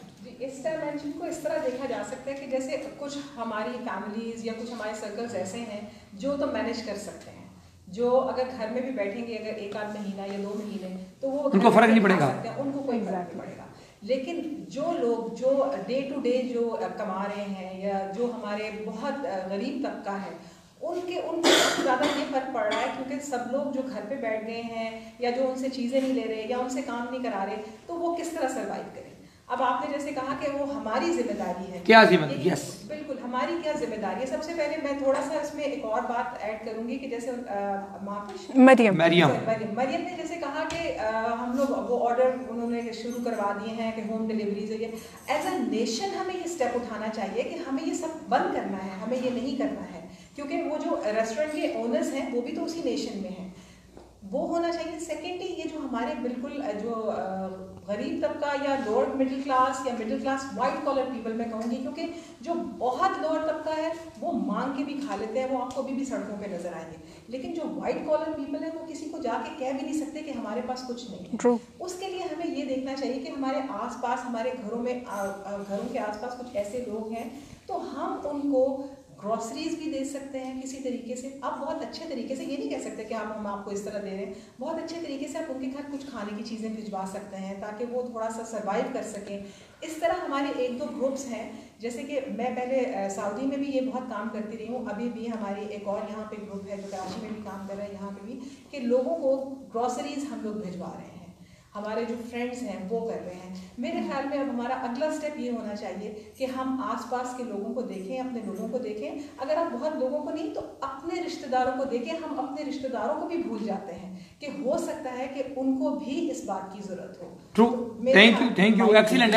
इस डायमेंशन को इस तरह देखा जा सकता है कि जैसे कुछ हमारी फैमिलीज या कुछ हमारे सर्कल्स ऐसे हैं जो तो मैनेज कर सकते हैं, जो अगर घर में भी बैठेंगे अगर 1-8 महीना या 2 महीने, तो वो उनको फर्क नहीं पड़ेगा, उनको कोई फर्क नहीं पड़ेगा। लेकिन जो लोग जो डे टू डे जो कमा रहे हैं या जो हमारे बहुत गरीब तबका है, उनको ज़्यादा ये फर्क पड़ रहा है, क्योंकि सब लोग जो घर पे बैठ गए हैं या जो उनसे चीज़ें नहीं ले रहे या उनसे काम नहीं करा रहे, तो वो किस तरह सर्वाइव करें। अब आपने जैसे कहा कि वो हमारी जिम्मेदारी है, क्या जिम्मेदारी? यस, बिल्कुल हमारी क्या जिम्मेदारी है। सबसे पहले मैं थोड़ा सा इसमें एक और बात ऐड करूंगी कि जैसे मरियम ने जैसे कहा कि हम लोग वो ऑर्डर उन्होंने शुरू करवा दिए हैं कि होम डिलीवरी से, एज अ नेशन हमें ये स्टेप उठाना चाहिए कि हमें ये सब बंद करना है, हमें ये नहीं करना है, क्योंकि वो जो रेस्टोरेंट के ओनर्स हैं वो भी तो उसी नेशन में हैं, वो होना चाहिए। सेकेंडली ये जो हमारे बिल्कुल जो गरीब तबका या लोअर मिडिल क्लास या middle class white collar people मैं कहूँगी, क्योंकि जो बहुत लोअर तबका है वो मांग के भी खा लेते हैं, वो आपको अभी भी सड़कों पे नजर आएंगे। लेकिन जो वाइट कॉलर पीपल है वो किसी को जाके कह भी नहीं सकते कि हमारे पास कुछ नहीं है। उसके लिए हमें ये देखना चाहिए कि हमारे आसपास, हमारे घरों में, घरों के आसपास कुछ ऐसे लोग हैं तो हम उनको ग्रॉसरीज भी दे सकते हैं किसी तरीके से। आप बहुत अच्छे तरीके से, ये नहीं कह सकते कि हम आपको इस तरह दे रहे हैं, बहुत अच्छे तरीके से आप उनके घर कुछ खाने की चीज़ें भिजवा सकते हैं ताकि वो थोड़ा सा सर्वाइव कर सकें। इस तरह हमारे 1-2 ग्रुप्स हैं, जैसे कि मैं पहले सऊदी में भी ये बहुत काम करती रही हूँ, अभी भी हमारी एक और यहाँ पे ग्रुप है जो कराची में भी काम कर रहे हैं, यहाँ पे भी, कि लोगों को ग्रॉसरीज हम लोग भिजवा रहे हैं। हमारे जो फ्रेंड्स हैं वो कर रहे हैं। मेरे ख्याल में अब हमारा अगला स्टेप ये होना चाहिए कि हम आसपास के लोगों को देखें, अपने लोगों को देखें। अगर आप बहुत लोगों को नहीं तो अपने रिश्तेदारों को देखें। हम अपने रिश्तेदारों को भी भूल जाते हैं कि हो सकता है कि उनको भी इस बात की जरूरत हो। True, thank you, excellent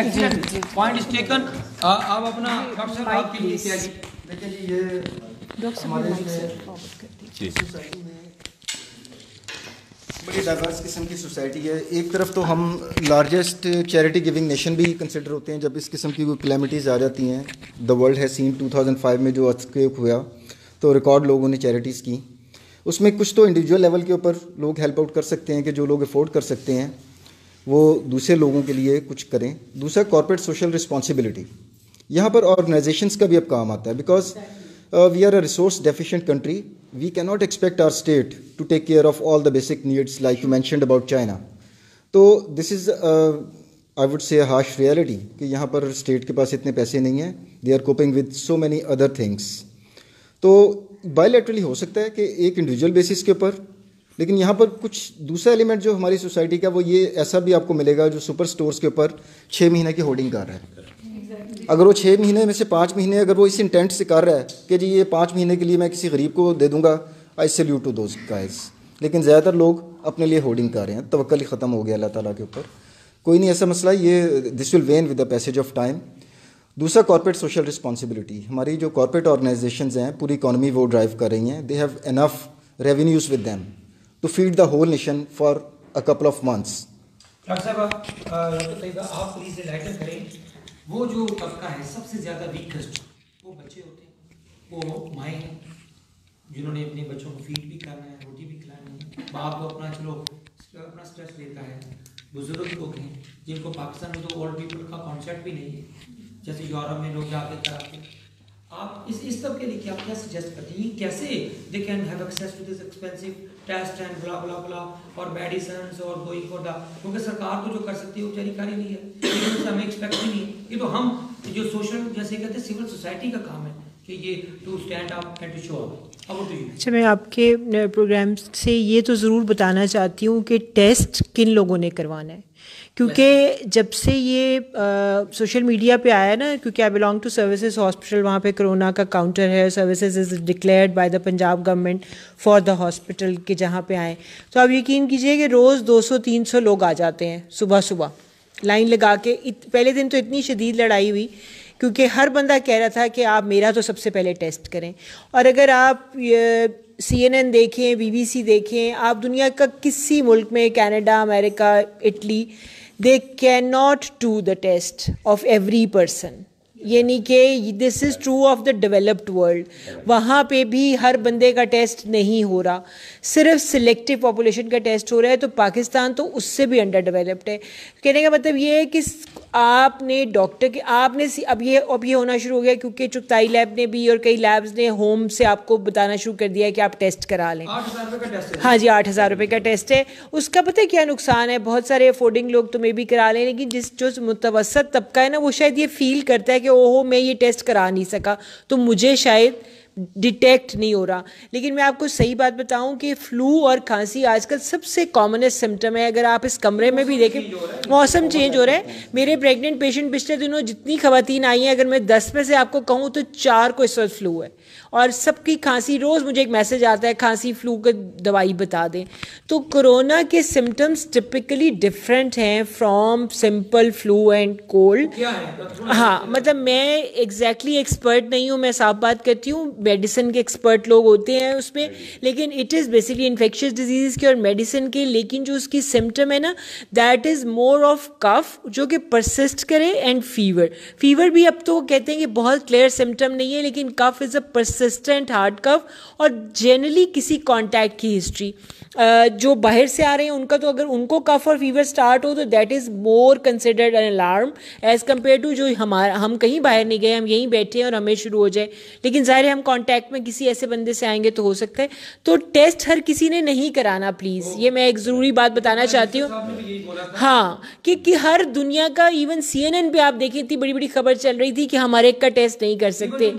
point is taken. आप अपना डॉक्टर साहब आपके लिए क्या जी? देखिए जी, ये हमारे सोसाइटी में बड़ी डाइवर्स किस्म की सोसाइटी है। एक तरफ तो हम लार्जेस्ट चैरिटी गिविंग नेशन भी कंसिडर होते हैं जब इस किस्म की कोई कैलेमिटीज़ आ जाती हैं। द वर्ल्ड है सीन 2005 में जो अर्थक्वेक हुआ तो रिकॉर्ड लोगों ने चैरिटीज़ की। उसमें कुछ तो इंडिविजुअल लेवल के ऊपर लोग हेल्प आउट कर सकते हैं कि जो लोग अफोर्ड कर सकते हैं वो दूसरे लोगों के लिए कुछ करें। दूसरा कॉर्पोरेट सोशल रिस्पॉन्सिबिलिटी, यहाँ पर ऑर्गेनाइजेशंस का भी अब काम आता है because we are a resource deficient country. We cannot expect our state to take care of all the basic needs like you mentioned about China. तो this is I would say a harsh reality कि यहाँ पर state के पास इतने पैसे नहीं हैं। They are coping with so many other things. तो बायलैटरली हो सकता है कि एक इंडिविजुअल बेसिस के ऊपर, लेकिन यहाँ पर कुछ दूसरा एलिमेंट जो हमारी सोसाइटी का वो ये ऐसा भी आपको मिलेगा जो सुपर स्टोर्स के ऊपर 6 महीने की होर्डिंग कर रहा है। अगर वो 6 महीने में से 5 महीने अगर वो इस इंटेंट से कर रहा है कि जी ये 5 महीने के लिए मैं किसी गरीब को दे दूंगा, I salute to those guys. लेकिन ज़्यादातर लोग अपने लिए होर्डिंग कर रहे हैं, तवक्कल ही ख़त्म हो गया अल्लाह ताला के ऊपर। कोई नहीं ऐसा मसला, ये this will when with the passage of time. दूसरा कॉर्पोरेट सोशल रिस्पॉन्सिबिलिटी, हमारी जो कॉर्पोरेट ऑर्गेनाइजेशंस हैं पूरी इकॉनमी वो ड्राइव कर रही हैं। They have enough revenues with them to feed the whole nation for a couple of months. Doctor साहब आप प्लीज एनलाइटन करें, वो जो तबका है सबसे ज़्यादा वीकेस्ट वो बच्चे होते हैं, वो माएँ हैं जिन्होंने अपने बच्चों को फीड भी करना है, रोटी भी खिलानी है। बाप तो अपना चलो अपना स्ट्रेस लेता है। बुजुर्ग लोग हैं जिनको पाकिस्तान में तो ओल्ड पीपल का कॉन्सेप्ट भी नहीं है जैसे यूरोप में लोग जाके कराते। आप इस तबके लिए क्या सजेस्ट करते हैं, कैसे they can have access to this expensive test and blah blah blah और मेडिसिन और गोइंग फॉर द, क्योंकि सरकार तो जो कर सकती है वो बेचारी कर ही नहीं है, लेकिन हमें एक्सपेक्ट ही नहीं है। ये तो हम जो सोशल जैसे कहते हैं सिविल सोसाइटी का काम है कि ये to stand up and to show up. अच्छा, मैं आपके प्रोग्राम से ये तो ज़रूर बताना चाहती हूँ कि टेस्ट किन लोगों ने करवाना है, क्योंकि जब से ये सोशल मीडिया पे आया ना, क्योंकि I belong to services hospital, वहाँ पे कोरोना का काउंटर है, services is declared by the Punjab government for the hospital के जहाँ पे आए। तो आप यकीन कीजिए कि रोज़ 200-300 लोग आ जाते हैं सुबह सुबह लाइन लगा के। पहले दिन तो इतनी शदीद लड़ाई हुई क्योंकि हर बंदा कह रहा था कि आप मेरा तो सबसे पहले टेस्ट करें। और अगर आप CNN देखें, BBC देखें, आप दुनिया का किसी मुल्क में, Canada, America, Italy, they cannot do the test of every person। यानी कि this is true of the developed world. वहाँ पे भी हर बंदे का टेस्ट नहीं हो रहा, सिर्फ सिलेक्टिव पॉपुलेशन का टेस्ट हो रहा है। तो पाकिस्तान तो उससे भी अंडर डेवलप्ड है। कहने का मतलब ये है कि आपने डॉक्टर के आपने अब ये होना शुरू हो गया क्योंकि चुगताई लैब ने भी और कई लैब्स ने होम से आपको बताना शुरू कर दिया है कि आप टेस्ट करा लें। 8,000 रुपये का टेस्ट है। हाँ जी, 8,000 रुपये का टेस्ट है। उसका पता है क्या नुकसान है? बहुत सारे अफोर्डिंग लोग तो मे भी करा लें, लेकिन जो मुतवसत तबका है ना, वो शायद ये फील करता है कि ओहो मैं ये टेस्ट करा नहीं सका तो मुझे शायद डिटेक्ट नहीं हो रहा। लेकिन मैं आपको सही बात बताऊं कि फ्लू और खांसी आजकल सबसे कॉमनेस्ट सिम्टम है। अगर आप इस कमरे में भी देखें, मौसम चेंज हो रहा है। मेरे प्रेग्नेंट पेशेंट पिछले दिनों जितनी खवातीन आई हैं, अगर मैं 10 में से आपको कहूँ तो 4 को इस वक्त फ्लू है और सबकी खांसी। रोज़ मुझे एक मैसेज आता है खांसी फ्लू का दवाई बता दें। तो कोरोना के सिम्टम्स टिपिकली डिफरेंट हैं from simple flu and cold. हाँ, मतलब मैं एग्जैक्टली एक्सपर्ट नहीं हूँ, मैं साफ बात करती हूँ, मेडिसिन के एक्सपर्ट लोग होते हैं उसमें, लेकिन it is basically infectious disease के और मेडिसिन के। लेकिन जो उसकी सिम्टम है ना, that is more of cough जो कि परसिस्ट करे एंड फीवर भी अब तो कहते हैं कि बहुत क्लियर सिम्टम नहीं है, लेकिन cough is a persistent hard cough और जनरली किसी कॉन्टैक्ट की हिस्ट्री। जो बाहर से आ रहे हैं उनका तो अगर उनको कफ और फीवर स्टार्ट हो तो that is more considered an alarm as compare to जो हम कहीं बाहर नहीं गए, हम यहीं बैठे हैं और हमें शुरू हो जाए। लेकिन ज़ाहिर है हम कांटेक्ट में किसी ऐसे बंदे से आएंगे तो हो सकता है। तो टेस्ट हर किसी ने नहीं कराना प्लीज़, ये मैं एक ज़रूरी बात बताना चाहती हूँ। हाँ, कि हर दुनिया का, इवन CNN पे आप देखिए इतनी बड़ी बड़ी खबर चल रही थी कि हमारे एक का टेस्ट नहीं कर सकते।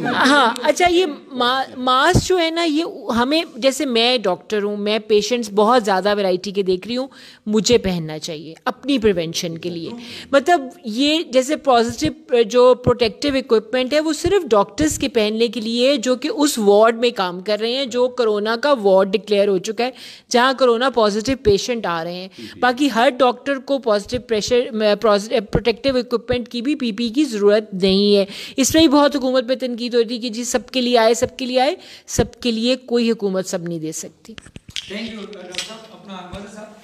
हाँ, अच्छा, ये मास्क जो है ना, ये हमें, जैसे मैं डॉक्टर हूँ, मैं पेशेंट्स बहुत ज़्यादा वैरायटी के देख रही हूँ, मुझे पहनना चाहिए अपनी प्रिवेंशन के लिए। मतलब ये जैसे पॉजिटिव जो प्रोटेक्टिव इक्विपमेंट है वो सिर्फ डॉक्टर्स के पहनने के लिए, जो कि उस वार्ड में काम कर रहे हैं, जो कोरोना का वार्ड डिक्लेयर हो चुका है, जहाँ कोरोना पॉजिटिव पेशेंट आ रहे हैं। बाकी हर डॉक्टर को पॉजिटिव प्रोटेक्टिव इक्विपमेंट की भी PPE की ज़रूरत नहीं है। इसमें ही बहुत हुकूमत पे तनकीद होती है कि जी सबके लिए आए, सबके लिए आए, सबके लिए कोई हुकूमत सब नहीं दे सकती। थैंक यू डॉक्टर साहब। अपना अनवर साहब,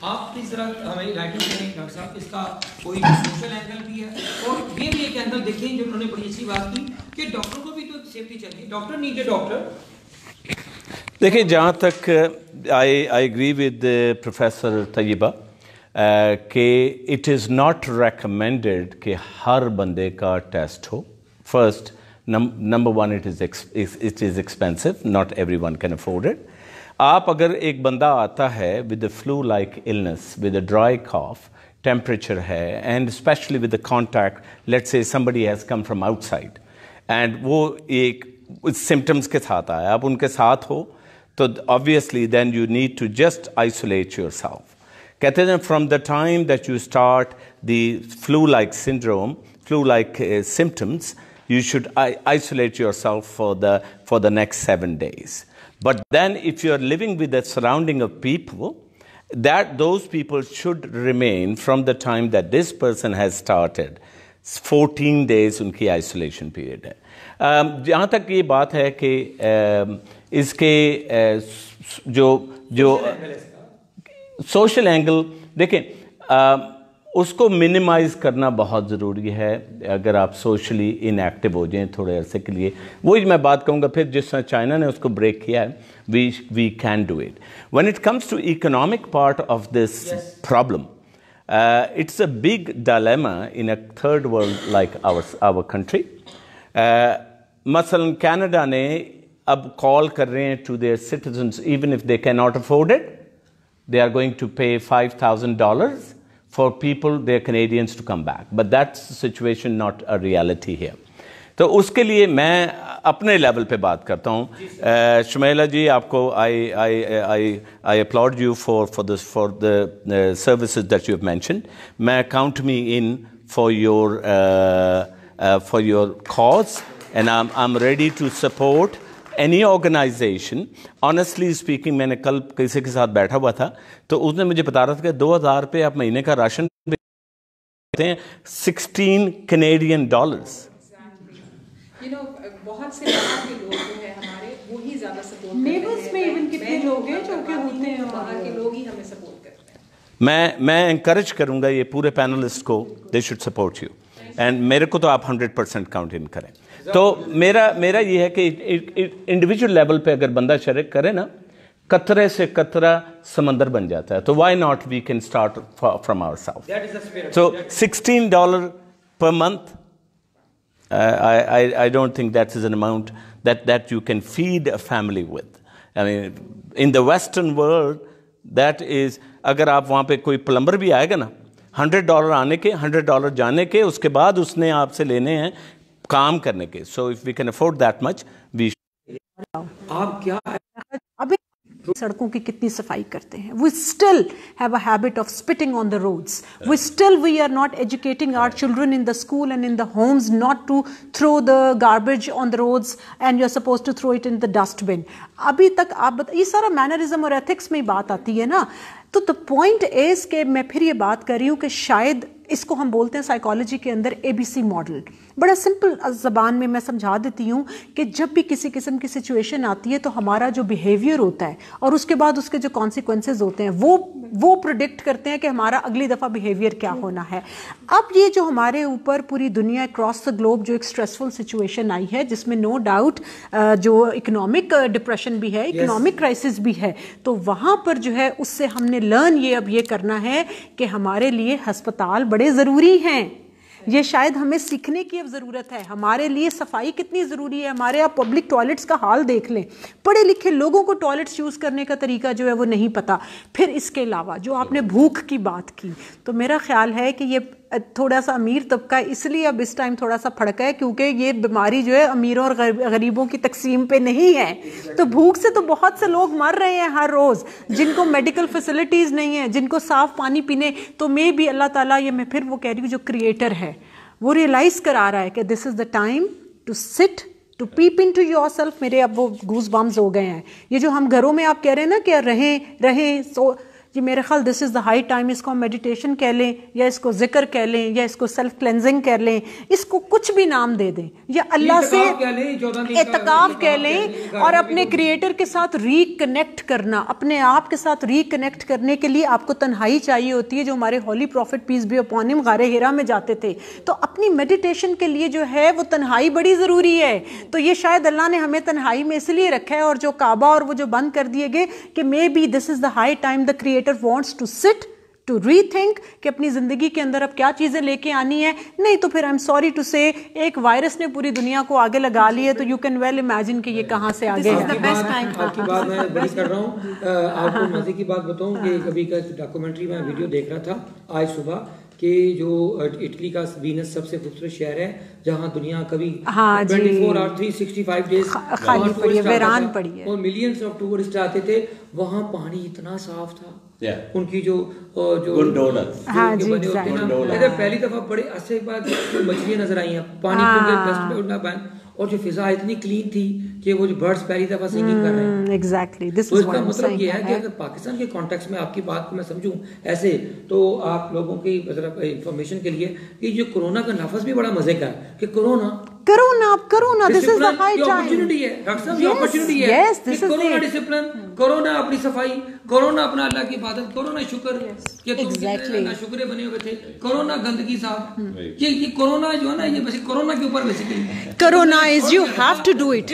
आप किस तरह हमें राइटिंग करें डॉक्टर साहब, इसका कोई सोशल एंगल भी है, और ये भी एक एंगल देखें जो उन्होंने बड़ी अच्छी बात की कि डॉक्टर को भी तो सेफ्टी चाहिए, डॉक्टर नीड ए डॉक्टर। देखिए, जहाँ तक I agree with professor Tayyaba कि इट इज़ नॉट रेकमेंडेड कि हर बंदे का टेस्ट हो। First, number one, it is expensive, not everyone can afford it. आप अगर एक बंदा आता है with a flu like illness, with a dry cough, temperature है, and specially with the contact, let's say somebody has come from outside, and वो एक symptoms के साथ आया, आप उनके साथ हो, तो obviously then you need to just isolate yourself. कहते हैं from the time that you start the flu like syndrome, flu like symptoms, you should isolate yourself for the next 7 days. But then if you are living with a surrounding of people, that those people should remain from the time that this person has started, 14 days उनकी isolation period है। जहाँ तक ये बात है कि इसके जो सोशल एंगल देखें, उसको मिनिमाइज़ करना बहुत ज़रूरी है। अगर आप सोशली इनएक्टिव हो जाएं थोड़े अरसे के लिए, वही मैं बात कहूँगा फिर जिस तरह चाइना ने उसको ब्रेक किया है, we can do it. When it comes to economic part of this problem, it's a big dilemma in a third world like our country. मसलन कनाडा ने अब कॉल कर रहे हैं to their citizens, even if they can not afford it, they are going to pay $5,000 for people, their Canadians, to come back. But that's the situation, not a reality here. तो उसके लिए मैं अपने level पे बात करता हूँ। शुमैला जी, आपको I applaud you for the services that you have mentioned. मैं count me in for your cause, and I'm ready to support any organization. Honestly speaking, मैंने कल किसी के साथ बैठा हुआ था, तो उसने मुझे बता रहा था कि 2000 रुपये आप महीने का राशन देते हैं, $16 Canadian। You know, बहुत से बाहर के लोग जो है हमारे, वो ही ज़्यादा सपोर्ट करते हैं। नेबर्स में इवन कितने लोग हैं जो कि होते हैं, बाहर के लोग ही हमें सपोर्ट करते हैं। मैं encourage करूँगा ये पूरे पैनलिस्ट को, they should support you, and मेरे को तो आप 100% काउंट इन करें। तो मेरा ये है कि इंडिविजुअल लेवल पे अगर बंदा शरीक करे ना, कतरे से कतरा समंदर बन जाता है। तो why not we can start from ourselves. So $16 per month, I don't think that is an amount that you can feed a family with. I mean, in the Western world, that is, अगर आप वहाँ पे कोई plumber भी आएगा ना, $100 आने के, $100 जाने के, उसके बाद उसने आपसे लेने हैं काम करने के। So if we can afford that much, we आप क्या अभी सड़कों की कितनी सफाई करते हैं। We still have a habit of spitting on the roads. We are not educating our children in the school and in the homes not to throw the garbage on the roads, and you are suppose to throw it in the dustbin. अभी तक आप ये सारा mannerism और ethics में बात आती है ना। तो द पॉइंट इज के मैं फिर ये बात कर रही हूँ कि शायद इसको हम बोलते हैं साइकोलॉजी के अंदर ABC मॉडल। बड़ा सिंपल ज़बान में मैं समझा देती हूँ कि जब भी किसी किस्म की सिचुएशन आती है तो हमारा जो बिहेवियर होता है और उसके बाद उसके जो कॉन्सिक्वेंसेज होते हैं वो प्रोडिक्ट करते हैं कि हमारा अगली दफ़ा बिहेवियर क्या होना है। अब ये जो हमारे ऊपर पूरी दुनिया क्रॉस द ग्लोब जो एक स्ट्रेसफुल सिचुएशन आई है, जिसमें नो डाउट जो इकोनॉमिक डिप्रेशन भी है, इकोनॉमिक क्राइसिस भी है, तो वहाँ पर जो है उससे हमने लर्न ये अब ये करना है कि हमारे लिए अस्पताल बड़े ज़रूरी हैं। ये शायद हमें सीखने की अब ज़रूरत है। हमारे लिए सफाई कितनी ज़रूरी है, हमारे आप पब्लिक टॉयलेट्स का हाल देख लें, पढ़े लिखे लोगों को टॉयलेट्स यूज़ करने का तरीका जो है वो नहीं पता। फिर इसके अलावा जो आपने भूख की बात की, तो मेरा ख्याल है कि ये थोड़ा सा अमीर तबका इसलिए अब इस टाइम थोड़ा सा फड़का है क्योंकि ये बीमारी जो है अमीरों और गरीबों की तकसीम पे नहीं है। तो भूख से तो बहुत से लोग मर रहे हैं हर रोज़, जिनको मेडिकल फैसिलिटीज़ नहीं है, जिनको साफ़ पानी पीने, तो मे भी अल्लाह ताला, ये मैं फिर वो कह रही हूँ, जो क्रिएटर है वो रियलाइज़ करा रहा है कि this is the time to sit, to peep into to सेल्फ। मेरे अब वो गूज बम्स हो गए हैं। ये जो हम घरों में आप कह रहे हैं ना कि रहें सो, ये मेरे ख्याल this is the high time. इसको हम मेडिटेशन कह लें, या इसको जिक्र कह लें, या इसको सेल्फ क्लेंजिंग कह लें, इसको कुछ भी नाम दे दें, या अल्लाह से एतकाफ कह लें, और अपने क्रिएटर के साथ रिकनेक्ट करना, अपने आप के साथ रिकनेक्ट करने के लिए आपको तन्हाई चाहिए होती है। जो हमारे holy prophet peace be upon him गारे हिरा में जाते थे, तो अपनी मेडिटेशन के लिए जो है वो तन्हाई बड़ी ज़रूरी है। तो ये शायद अल्लाह ने हमें तन्हाई में इसलिए रखा है, और जो काबा और वो जो बंद कर दिए गए, कि may be this is the high time the creator wants to sit to rethink कि अपनी जिंदगी के अंदर अब क्या चीजें लेके आनी है। नहीं तो फिर आई एम सॉरी टू से, एक वायरस ने पूरी दुनिया को आगे लगा ली है, तो यू कैन वेल इमेजिन कि ये कहां से आगे है। आपकी बात मैं बड़ी कर रहा हूँ। आपको मजे की बात बताऊं कि कभी का डॉक्यूमेंट्री में वीडियो देख रहा था आज सुबह कि जो इटली का वीनस सबसे खूबसूरत शहर है, जहाँ दुनिया कभी 24 और 365 डेज खाली पड़ी है, वीरान पड़ी है, और मिलियंस ऑफ टूरिस्ट आते थे। वहाँ पानी इतना साफ था, उनकी जो पहली दफा बड़े अच्छे बाद मछलियां नजर आई हैं पानी, और जो फिजा इतनी क्लीन थी कि वो जो बर्ड्स पहली दफा सिंगिंग कर रहे हैं। एग्जैक्टली, दिस इज व्हाट मतलब ये है कि अगर पाकिस्तान के कॉन्टेक्स्ट में आपकी बात को मैं समझूं ऐसे, तो आप लोगों की मतलब इंफॉर्मेशन के लिए कि जो कोरोना का लफ्ज भी बड़ा मजे का है कि corona this is the high time, opportunity है डॉक्टर साहब, ये अपॉर्चुनिटी है। Yes, this is corona discipline, corona अपनी सफाई, कोरोना अपना अल्लाह की इबादत, कोरोना शुक्र कि तुम कितने शुक्र बने हुए थे, कोरोना गंदगी साहब, ये कोरोना जो है ना, ये बस कोरोना के ऊपर basically corona is you have to do it.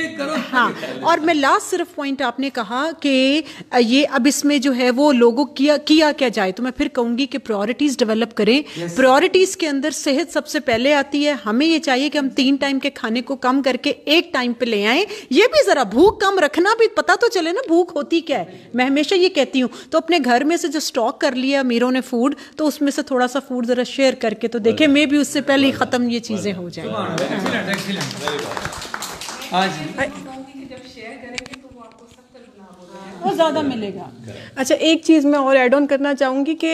हाँ, और मैं लास्ट सिर्फ पॉइंट आपने कहा कि ये अब इसमें जो है वो लोगों किया क्या जाए, तो मैं फिर कहूंगी कि प्रायोरिटीज डेवलप करें। प्रायोरिटीज के अंदर सेहत सबसे पहले आती है। हमें ये चाहिए कि हम 3 टाइम के खाने को कम करके 1 टाइम पे ले आएं। ये भी जरा भूख कम रखना भी पता तो चले ना भूख होती क्या है। मैं हमेशा ये कहती हूँ, तो अपने घर में से जो स्टॉक कर लिया अमीरों ने फूड, तो उसमें से थोड़ा सा फूड जरा शेयर करके तो देखें, मे भी उससे पहले ही खत्म ये चीजें हो जाए। वो ज़्यादा मिलेगा। अच्छा, एक चीज़ मैं और ऐड ऑन करना चाहूँगी कि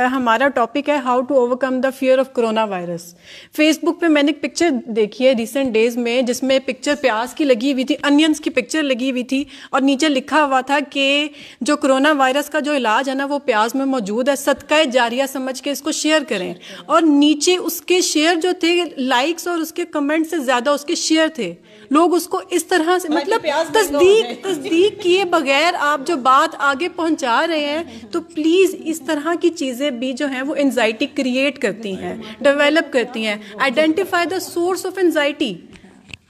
हमारा टॉपिक है how to overcome the fear of corona virus. Facebook पे मैंने एक पिक्चर देखी है रिसेंट डेज में, जिसमें पिक्चर प्याज की लगी हुई थी, अनियंस की पिक्चर लगी हुई थी, और नीचे लिखा हुआ था कि जो कोरोना वायरस का जो इलाज है ना वो प्याज में मौजूद है, सदका जारिया समझ के इसको शेयर करें। और नीचे उसके शेयर जो थे, लाइक्स और उसके कमेंट से ज़्यादा उसके शेयर थे। लोग उसको इस तरह से मतलब तस्दीक किए बगैर आप जो बात आगे पहुंचा रहे हैं, तो प्लीज इस तरह की चीजें भी जो हैं वो एंजाइटी क्रिएट करती हैं, डेवलप करती हैं। Identify the source of anxiety.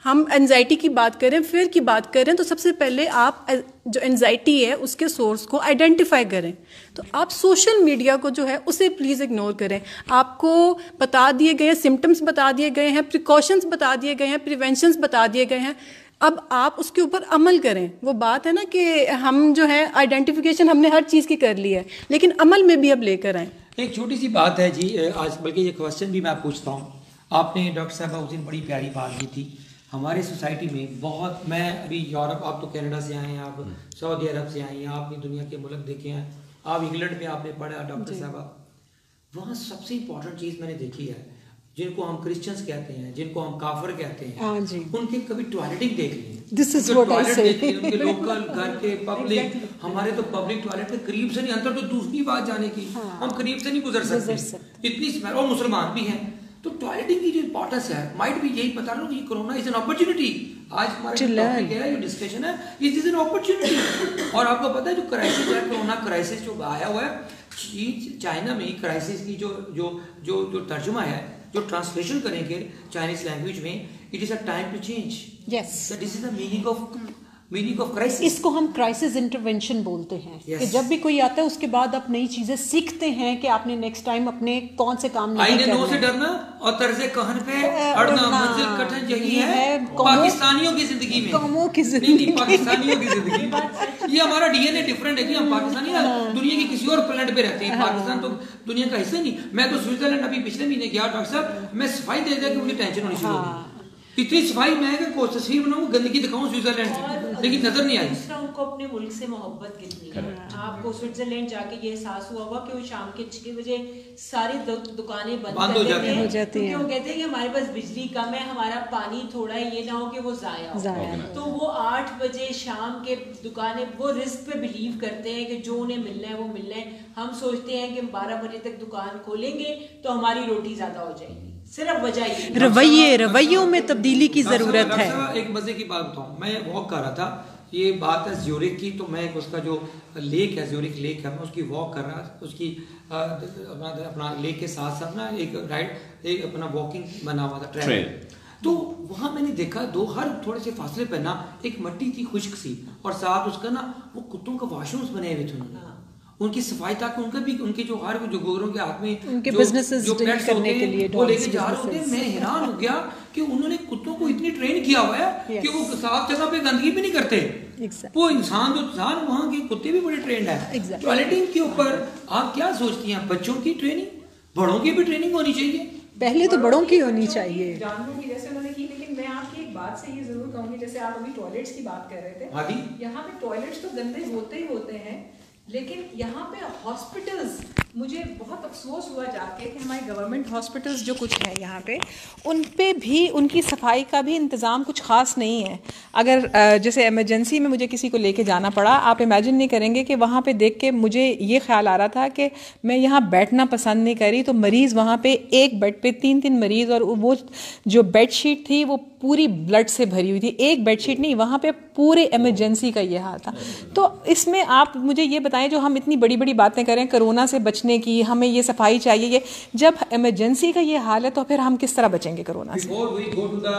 हम एंजाइटी की बात करें, फियर की बात करें, तो सबसे पहले आप जो एंजाइटी है उसके सोर्स को आइडेंटिफाई करें। तो आप सोशल मीडिया को जो है उसे प्लीज़ इग्नोर करें। आपको बता दिए गए हैं, सिम्टम्स बता दिए गए हैं, प्रिकॉशंस बता दिए गए हैं, प्रिवेंशंस बता दिए गए हैं, अब आप उसके ऊपर अमल करें। वो बात है ना कि हम जो है आइडेंटिफिकेशन हमने हर चीज़ की कर ली है, लेकिन अमल में भी अब लेकर आए। एक छोटी सी बात है जी, आज बल्कि ये क्वेश्चन भी मैं पूछता हूँ। आपने डॉक्टर साहब उस दिन बड़ी प्यारी बात की थी। हमारे सोसाइटी में बहुत, मैं अभी यूरोप, आप तो कनाडा से आए हैं, आप सऊदी अरब से आए हैं, आपने दुनिया के मुल्क देखे हैं, आप इंग्लैंड में आपने पढ़ा डॉक्टर साहब, वहाँ सबसे इम्पोर्टेंट चीज़ मैंने देखी है, जिनको हम क्रिश्चियंस कहते हैं, जिनको हम काफर कहते हैं, उनके कभी टॉयलेटिंग देख ली, उनके लोकल घर के पब्लिक, हमारे तो पब्लिक टॉयलेट के करीब से नहीं, अंदर तो दूसरी बात जाने की, हम करीब से नहीं गुजर सकते, इतनी स्मेल, और मुसलमान भी हैं। तो टॉयलेटिंग की जो इंपॉर्टेंस है, माइट भी यही पता रहा कि कोरोना इज एन अपॉर्चुनिटी। आज हमारा टॉपिक है, जो डिस्कशन है, इट इज एन अपॉर्चुनिटी। और आपको पता है जो क्राइसिस है, कोरोना क्राइसिस जो आया हुआ है चाइना में, क्राइसिस की जो तर्जुमा है, जो ट्रांसलेशन करेंगे चाइनीज लैंग्वेज में, it is a time to change. Yes, this is the meaning of meaning of crisis. इसको हम क्राइसिस इंटरवेंशन बोलते हैं कि जब भी कोई आता है उसके बाद आप नई चीजें सीखते हैं कि आपने नेक्स्ट टाइम अपने कौन से काम नहीं करना। नो से डरना और तर्ज़े कहन पे अड़ना मंजिल कठिन यही है पाकिस्तानियों की जिंदगी में, कौमों की जिंदगी, पाकिस्तानियों की जिंदगी में। ये हमारा डीएनए डिफरेंट है कि हम पाकिस्तानी दुनिया के किसी और प्लेनेट पे रहते हैं, पाकिस्तान तो दुनिया का हिस्सा नहीं। मैं तो स्विट्जरलैंड अभी पिछले महीने गया डॉक्टर साहब, मैं सफाई दे दे के मुझे टेंशन होनी शुरू हो गई। इतनी सफाई मैं कि तस्वीर बनाऊं, गंदगी दिखाऊं स्विट्जरलैंड की, लेकिन नजर नहीं आई। दूसरा उनको अपने मुल्क से मोहब्बत कितनी है। आपको स्विट्जरलैंड जाके ये एहसास हुआ होगा कि वो शाम के 6 बजे सारी दुकानें बंद हो जाती हैं क्योंकि वो कहते हैं कि हमारे पास बिजली कम है, हमारा पानी थोड़ा है, ये ना हो कि वो जाया हो। तो वो 8 बजे शाम के दुकानें, वो रिस्क पे बिलीव करते हैं कि जो उन्हें मिलना है वो मिलना है। हम सोचते हैं कि हम 12 बजे तक दुकान खोलेंगे तो हमारी रोटी ज्यादा हो जाएगी। सिर्फ वजह रवैयों में तब्दीली की जरूरत है। एक मजे की बात बताऊं, मैं वॉक कर रहा था, ये बात है ज्यूरिख की, तो मैं उसका जो लेक है, ज्यूरिख लेक है, मैं उसकी वॉक कर रहा था, उसकी अपना लेक के साथ साथ ना एक राइड, एक अपना वॉकिंग बना हुआ था ट्रेल। तो वहां मैंने देखा हर थोड़े से फासले पर ना एक मट्टी थी खुश्क सी, और साथ उसका ना वो कुत्तों का वॉशरूम्स बने हुए थे उन्होंने, उनकी सफाई ताकि उनका भी, उनके जो हर जो गोरों के हाथ में उनके बिजनेसेस करने के लिए वो लेके जा रहे होते हैं। मैं हैरान हो गया कि उन्होंने कुत्तों को इतनी ट्रेन किया हुआ है कि वो साफ जगह पे गंदगी भी नहीं करते। वो इंसान जो इंसान, वहाँ के कुत्ते भी बड़े ट्रेंड है। टॉयलेटिंग के ऊपर आप क्या सोचती हैं? बच्चों की ट्रेनिंग, बड़ों की भी ट्रेनिंग होनी चाहिए। पहले तो बड़ों की होनी चाहिए, जानवरों की जैसे उन्होंने की। लेकिन मैं आपकी एक बात से ये जरूर कहूंगी, जैसे आप अभी टॉयलेट्स की बात कर रहे थे, यहाँ पे टॉयलेट्स तो गंदे होते ही होते हैं, लेकिन यहाँ पे हॉस्पिटल्स, मुझे बहुत अफसोस हुआ जाके कि हमारे गवर्नमेंट हॉस्पिटल्स जो कुछ हैं यहाँ पे, उन पे भी उनकी सफाई का भी इंतज़ाम कुछ ख़ास नहीं है। अगर जैसे इमरजेंसी में मुझे किसी को लेके जाना पड़ा, आप इमेजिन नहीं करेंगे कि वहाँ पे देख के मुझे ये ख्याल आ रहा था कि मैं यहाँ बैठना पसंद नहीं करी, तो मरीज़ वहाँ पे एक बेड पे 3-3 मरीज़, और वो जो बेडशीट थी वो पूरी ब्लड से भरी हुई थी। एक बेडशीट नहीं, वहाँ पे पूरे इमरजेंसी का ये हाल था। तो इसमें आप मुझे ये बताएं, जो हम इतनी बड़ी बड़ी बातें करें कोरोना से बचने की, हमें ये सफाई चाहिए, ये जब इमरजेंसी का ये हाल है तो फिर हम किस तरह बचेंगे कोरोना से? Before we go to the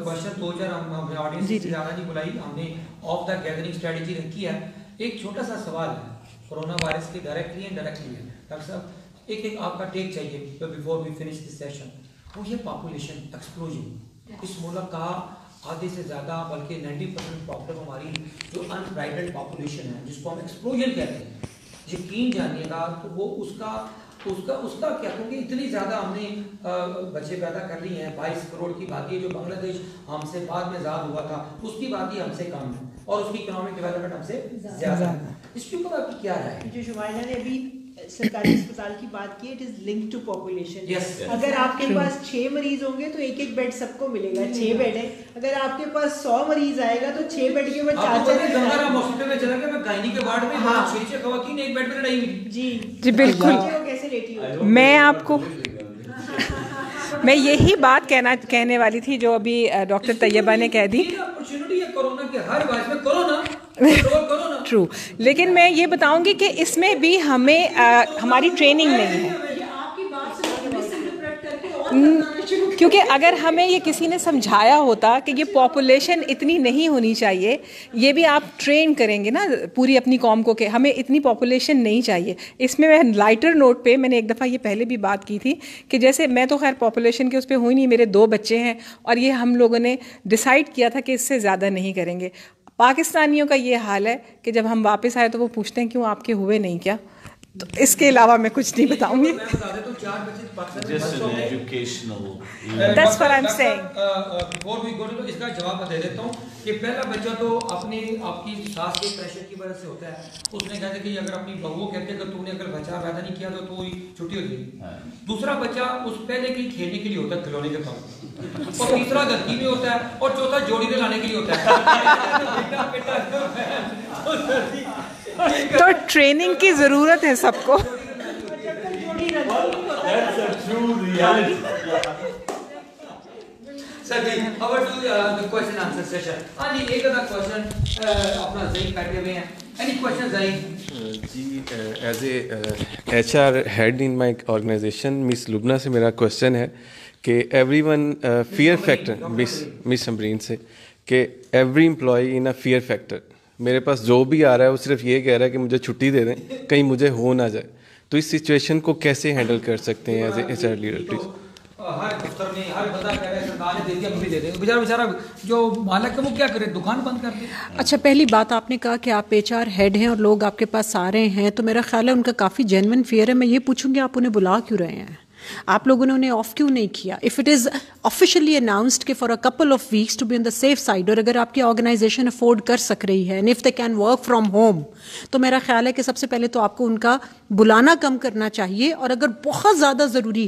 question, तो जरा हमने ऑडियंस से ज़्यादा नहीं बुलाई, हमने ऑफ द गैदरिंग स्ट्रेटजी रखी है। एक छोटा सा सवाल है कोरोना वायरस के डायरेक्टली एंड डायरेक्टली है। डॉक्टर साहब, एक आपका टेक चाहिए before we finish this session. वो ये पॉपुलेशन एक्सप्लोजन, इस मुल्क का आधे से ज़्यादा बल्कि 90% प्रॉब्लम हमारी जो अनब्राइडल्ड पॉपुलेशन है, जिसको हम एक्सप्लोजन कहते हैं। यकीन जानिएगा तो वो उसका क्या, क्योंकि इतनी ज़्यादा हमने बच्चे पैदा कर लिए हैं, 22 करोड़ की बाकी, जो बांग्लादेश हमसे बाद में आज़ाद हुआ था उसकी बाकी हमसे कम है, और उसकी इकोनॉमिक डेवलपमेंट हमसे ज़्यादा है। इसके ऊपर आपकी क्या राय है? जो शुमाइला ने अभी सरकारी अस्पताल की बात की, it is linked to population. अगर आपके पास 6 मरीज होंगे तो एक बैड सबको मिलेगा, 6 बेड है। अगर आपके पास 100 मरीज आएगा तो 6 बेड के ऊपर 4-4 गंगाराम हॉस्पिटल में चला गया, मैं गायनी के वार्ड में 6 खवातीन एक बेड पे लड़ाई हुई। जी बिल्कुल। कैसे लेटी हो? मैं यही बात कहने वाली थी जो अभी डॉक्टर तैयबा ने कह दी। अपॉर्चुनिटी है कोरोना के हर वायरस में, कोरोना ट्रू, लेकिन मैं ये बताऊंगी कि इसमें भी हमें हमारी ट्रेनिंग नहीं है। क्योंकि अगर हमें ये किसी ने समझाया होता कि ये पॉपुलेशन इतनी नहीं होनी चाहिए, ये भी आप ट्रेन करेंगे ना पूरी अपनी कौम को कि हमें इतनी पॉपुलेशन नहीं चाहिए। इसमें मैं लाइटर नोट पे, मैंने एक दफ़ा ये पहले भी बात की थी कि जैसे मैं तो खैर पॉपुलेशन के उस पर हुई नहीं, मेरे 2 बच्चे हैं, और ये हम लोगों ने डिसाइड किया था कि इससे ज़्यादा नहीं करेंगे। पाकिस्तानियों का ये हाल है कि जब हम वापस आए तो वो पूछते हैं क्यों आपके हुए नहीं क्या? तो इसके अलावा मैं कुछ नहीं बताऊंगी। That's what I'm saying. Before we go to, इसका जवाब मैं दे देता हूँ कि पहला बच्चा तो आपकी सास के प्रेशर की वजह से होता है। उसने कहा कि अगर अपनी बहू कहते हैं कि तूने अगर बच्चा पैदा नहीं किया तो तू छुट्टी हो जाएगी। दूसरा बच्चा उस पहले के खेलने के लिए होता है, खिलौने के पास, और तीसरा गंदगी में होता है, और चौथा जोड़ी में लाने के लिए होता है। तो ट्रेनिंग की जरूरत है सबको। सर जी, अब to the question answer session. हाँ जी, एक आधा क्वेश्चन अपना ज़हीन बैठे हुए हैं। Any question Zaheen? जी, as a HR head in my organisation miss Lubna से मेरा क्वेश्चन है कि everyone fear factor, miss Amreen से, कि every employee in a fear factor, मेरे पास जो भी आ रहा है वो सिर्फ ये कह रहा है कि मुझे छुट्टी दे दें, कहीं मुझे हो ना जाए। तो इस सिचुएशन को कैसे हैंडल कर सकते हैं as a HR leader please? हर दफ्तर में हर बंदा कह रहा है सरकार ने दे दिया, हम भी दे देंगे। बेचारा जो मालिक है वो क्या करे, दुकान बंद कर दे। अच्छा, पहली बात आपने कहा कि आप HR हेड हैं और लोग आपके पास आ रहे हैं, तो मेरा ख्याल है उनका काफ़ी जेन्युइन फियर है। मैं ये पूछूंगी आप उन्हें बुला क्यों रहे हैं? आप लोगों ने उन्हें ऑफ क्यों नहीं किया? If it is officially announced कि for a couple of weeks to be on the safe side, और अगर आपकी ऑर्गेनाइजेशन अफोर्ड कर सक रही है and if they can work from home, तो मेरा ख्याल है कि सबसे पहले तो आपको उनका बुलाना कम करना चाहिए। और अगर बहुत ज़्यादा ज़रूरी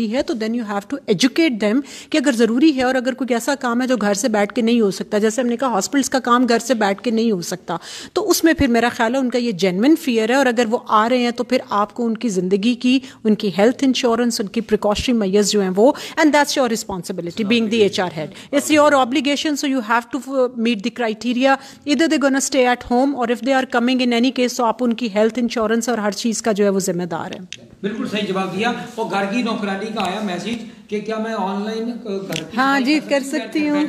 है तो then you have to educate them कि अगर ज़रूरी है और अगर कोई ऐसा काम है जो घर से बैठ के नहीं हो सकता, जैसे हमने कहा हॉस्पिटल्स का काम घर से बैठ के नहीं हो सकता, तो उसमें फिर मेरा ख्याल है उनका ये जेन्युइन फियर है। और अगर वो आ रहे हैं तो फिर आपको उनकी ज़िंदगी की, उनकी हेल्थ इंश्योरेंस, उनकी प्रिकॉशनरी मेजर्स जो हैं वो, and that's your responsibility being the HR head, it's your obligation, so you have to meet the criteria. इधर they gonna stay at home और if they are coming in any case, तो आप उनकी health insurance और हर चीज़ का जो है वो जिम्मेदार है। बिल्कुल सही जवाब दिया। और घर की नौकरानी का आया मैसेज कि क्या मैं ऑनलाइन हाँ जी कर सकती हूँ।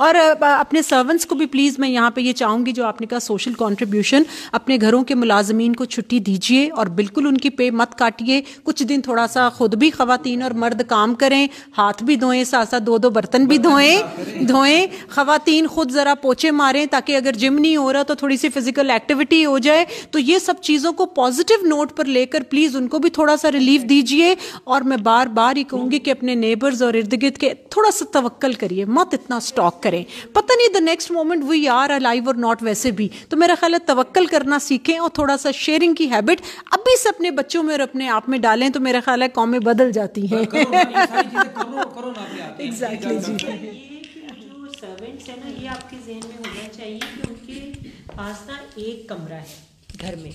और अपने सर्वेंट्स को भी प्लीज़ मैं यहाँ पे ये चाहूँगी, जो आपने कहा सोशल कंट्रीब्यूशन, अपने घरों के मुलाजमीन को छुट्टी दीजिए और बिल्कुल उनकी पे मत काटिए। कुछ दिन थोड़ा सा खुद भी ख़वातीन और मर्द काम करें, हाथ भी धोएं, साथ साथ दो बर्तन भी धोएं। ख़वातीन खुद ज़रा पोछे मारें ताकि अगर जिम नहीं हो रहा तो थोड़ी सी फिजिकल एक्टिविटी हो जाए। तो ये सब चीज़ों को पॉजिटिव नोट पर लेकर प्लीज़ उनको भी थोड़ा सा रिलीफ दीजिए। और मैं बार बार ही कहूँगी कि अपने नेबर्स और इर्द गिर्द के थोड़ा सा तवक्कल करिए, मत इतना स्टॉक करें, पता नहीं the next moment we are alive और नॉट। वैसे भी तो मेरा ख्याल है तवक्कल करना सीखें और थोड़ा सा शेयरिंग की हैबिट अभी से अपने बच्चों में और अपने आप में डालें, तो मेरा ख्याल है कौमें बदल जाती हैं। एग्जैक्टली जी। जो सर्वेंट्स है ना, ये आपके जहन में होना चाहिए कि उनके पास ना एक कमरा है घर में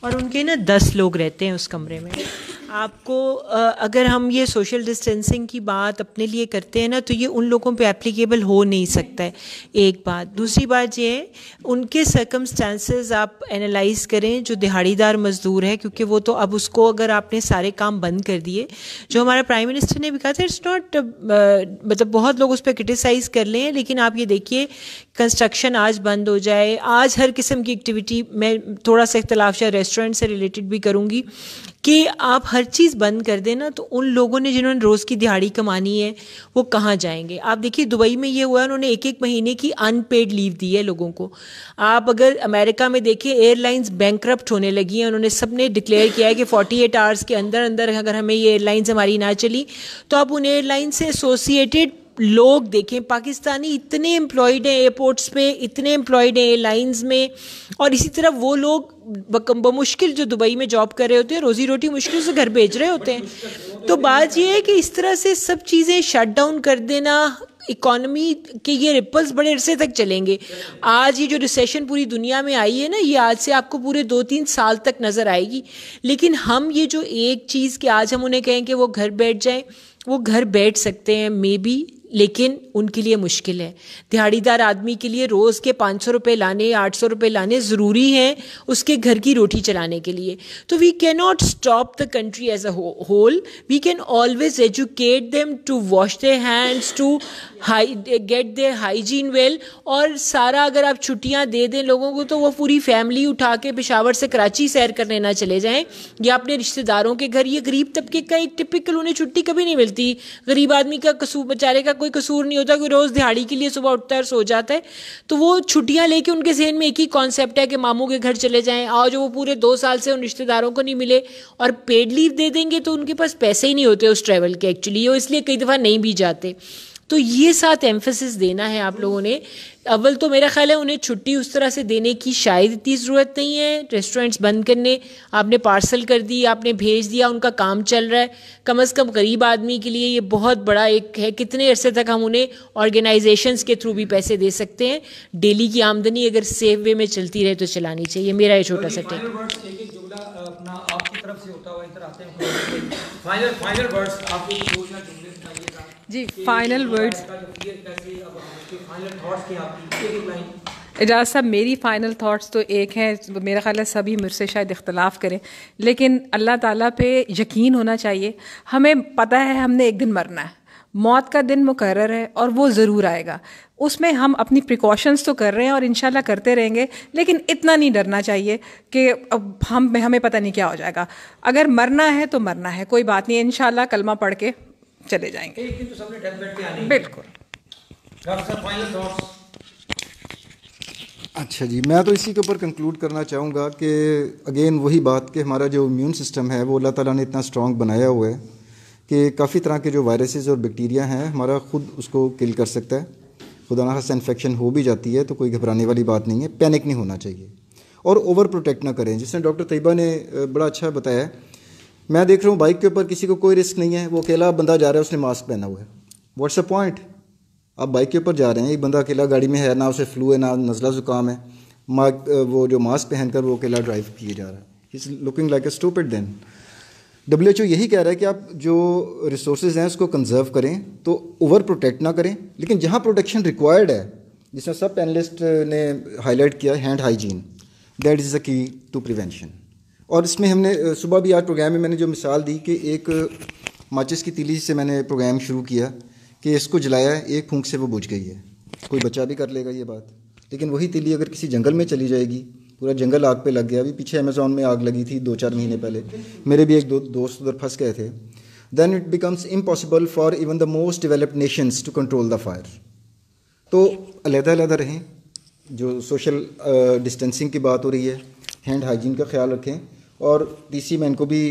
और उनके ना 10 लोग रहते हैं उस कमरे में। आपको अगर हम ये सोशल डिस्टेंसिंग की बात अपने लिए करते हैं ना, तो ये उन लोगों पे एप्लीकेबल हो नहीं सकता है, एक बात। दूसरी बात ये है उनके सर्कमस्टांसेस आप एनालाइज करें, जो दिहाड़ीदार मज़दूर है, क्योंकि वो तो अब उसको अगर आपने सारे काम बंद कर दिए, जो हमारा प्राइम मिनिस्टर ने भी कहा था, इट्स नॉट मतलब बहुत लोग उस पर क्रिटिसाइज़ कर लें, लेकिन आप ये देखिए कंस्ट्रक्शन आज बंद हो जाए, आज हर किस्म की एक्टिविटी, मैं थोड़ा सा इख्तलाफ शायद रेस्टोरेंट से रिलेटेड भी करूँगी, कि आप हर चीज़ बंद कर देना, तो उन लोगों ने जिन्होंने रोज़ की दिहाड़ी कमानी है वो कहाँ जाएंगे? आप देखिए दुबई में ये हुआ, उन्होंने 1-1 महीने की अनपेड लीव दी है लोगों को। आप अगर अमेरिका में देखिए एयरलाइंस बैंकरप्ट होने लगी हैं, उन्होंने सबने डिक्लेयर किया है कि 48 आवर्स के अंदर अंदर अगर हमें ये एयरलाइंस हमारी ना चली तो आप उन एयरलाइन से एसोसिएटेड लोग देखें, पाकिस्तानी इतने एम्प्लॉयड हैं एयरपोर्ट्स पे, इतने एम्प्लॉयड हैं एयरलाइंस में, और इसी तरह वो लोग बमुश्किल जो दुबई में जॉब कर रहे होते हैं, रोज़ी रोटी मुश्किल से घर भेज रहे होते हैं। तो बात ये है कि इस तरह से सब चीज़ें शट डाउन कर देना, इकॉनमी के ये रिपल्स बड़े अरसे तक चलेंगे। आज ये जो रिसेशन पूरी दुनिया में आई है ना, ये आज से आपको पूरे 2-3 साल तक नज़र आएगी। लेकिन हम ये जो एक चीज़ कि आज हम उन्हें कहें कि वो घर बैठ जाएं, वो घर बैठ सकते हैं मे बी, लेकिन उनके लिए मुश्किल है। दिहाड़ीदार आदमी के लिए रोज़ के 500 रुपये लाने, 800 रुपये लाने ज़रूरी हैं उसके घर की रोटी चलाने के लिए। तो we can not stop the country as a whole, we can always educate them to wash their hands, to get their hygiene well. और सारा अगर आप छुट्टियां दे दें लोगों को, तो वो पूरी फैमिली उठा के पेशावर से कराची सैर करने ना चले जाएं, या अपने रिश्तेदारों के घर। ये गरीब तबके का एक टिपिकल, उन्हें छुट्टी कभी नहीं मिलती। गरीब आदमी का कसूर, बेचारे का कोई कसूर नहीं होता, कोई रोज़ दिहाड़ी के लिए सुबह उठता है और सो जाता है, तो वो छुट्टियां लेके उनके जहन में एक ही कॉन्सेप्ट है कि मामू के घर चले जाएं। आज वो पूरे 2 साल से उन रिश्तेदारों को नहीं मिले, और पेड लीव दे देंगे तो उनके पास पैसे ही नहीं होते उस ट्रैवल के एक्चुअली, वो इसलिए कई दफ़ा नहीं भी जाते। तो ये साथ एम्फेसिस देना है आप लोगों ने। अव्वल तो मेरा ख्याल है उन्हें छुट्टी उस तरह से देने की शायद इतनी ज़रूरत नहीं है। रेस्टोरेंट्स बंद करने, आपने पार्सल कर दी, आपने भेज दिया, उनका काम चल रहा है। कम से कम गरीब आदमी के लिए ये बहुत बड़ा एक है, कितने अरसे तक हम उन्हें ऑर्गेनाइजेशंस के थ्रू भी पैसे दे सकते हैं। डेली की आमदनी अगर सेफ वे में चलती रहे तो चलानी चाहिए। मेरा ये छोटा सा टेक। जी फाइनल वर्ड्स इजाज़ साहब, मेरी फ़ाइनल थॉट्स तो एक हैं, मेरा ख्याल है सभी मुझसे शायद इख्तलाफ करें, लेकिन अल्लाह ताला पे यकीन होना चाहिए। हमें पता है हमने एक दिन मरना है, मौत का दिन मुकर्रर है और वो ज़रूर आएगा। उसमें हम अपनी प्रिकॉशंस तो कर रहे हैं और इंशाल्लाह करते रहेंगे, लेकिन इतना नहीं डरना चाहिए कि अब हमें पता नहीं क्या हो जाएगा। अगर मरना है तो मरना है, कोई बात नहीं, इंशाल्लाह कलमा पढ़ के चले जाएंगे। एक दिन तो सबने डेथ बेड पे आने ही। बिल्कुल। डॉक्टर साहब, फाइनल थॉट्स। अच्छा जी, मैं तो इसी के ऊपर कंक्लूड करना चाहूँगा कि अगेन वही बात कि हमारा जो इम्यून सिस्टम है वो अल्लाह ताला ने इतना स्ट्रॉन्ग बनाया हुआ है कि काफ़ी तरह के जो वायरसेस और बैक्टीरिया हैं हमारा खुद उसको किल कर सकता है। खुदा ना खास्ता इन्फेक्शन हो भी जाती है तो कोई घबराने वाली बात नहीं है, पैनिक नहीं होना चाहिए और ओवर प्रोटेक्ट ना करें। जिसने डॉक्टर तैयबा ने बड़ा अच्छा बताया है, मैं देख रहा हूँ बाइक के ऊपर किसी को कोई रिस्क नहीं है, वो अकेला बंदा जा रहा है, उसने मास्क पहना हुआ है। What's the point? आप बाइक के ऊपर जा रहे हैं, एक बंदा अकेला गाड़ी में है, ना उसे फ्लू है ना नज़ला ज़ुकाम है, वो जो मास्क पहनकर वो अकेला ड्राइव किए जा रहा है। Is looking like a stupid then. WHO यही कह रहा है कि आप जो रिसोर्सेज हैं उसको कंजर्व करें, तो ओवर प्रोटेक्ट ना करें, लेकिन जहाँ प्रोटेक्शन रिक्वायर्ड है, जिसमें सब पैनलिस्ट ने हाईलाइट किया, hand hygiene, that is the key to prevention. और इसमें हमने सुबह भी आज प्रोग्राम में मैंने जो मिसाल दी कि एक माचिस की तीली से मैंने प्रोग्राम शुरू किया कि इसको जलाया, एक फूंक से वो बुझ गई है। कोई बच्चा भी कर लेगा ये बात, लेकिन वही तीली अगर किसी जंगल में चली जाएगी, पूरा जंगल आग पे लग गया। अभी पीछे अमेज़ॉन में आग लगी थी 2-4 महीने पहले, मेरे भी एक दोस्त उधर फंस गए थे। Then it becomes impossible for even the most developed nations to control the fire. तो अलग-अलग रहें, जो सोशल डिस्टेंसिंग की बात हो रही है, हैंड हाइजीन का ख्याल रखें। और तीसरी मैं इनको भी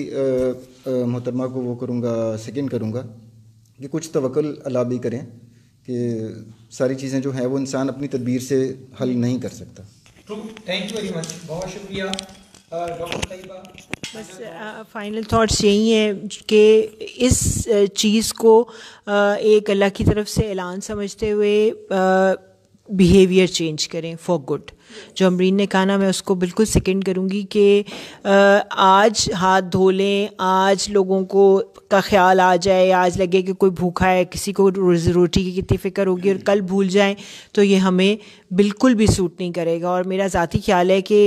मोहतरमा को वो करूँगा, सेकेंड करूँगा कि कुछ तवक्कुल अल्लाह भी करें कि सारी चीज़ें जो हैं वो इंसान अपनी तदबीर से हल नहीं कर सकता। थैंक यू वेरी मच, बहुत शुक्रिया डॉक्टर तैयबा। बस फाइनल थॉट्स यही हैं कि इस चीज़ को एक अल्लाह की तरफ से ऐलान समझते हुए बिहेवियर चेंज करें फॉर गुड। जो अमरीन ने कहा ना, मैं उसको बिल्कुल सेकंड करूँगी कि आज हाथ धो लें, आज लोगों को का ख्याल आ जाए, आज लगे कि कोई भूखा है, किसी को रोटी की कितनी फ़िक्र होगी, और कल भूल जाएं, तो ये हमें बिल्कुल भी सूट नहीं करेगा। और मेरा ज़ाती ख्याल है कि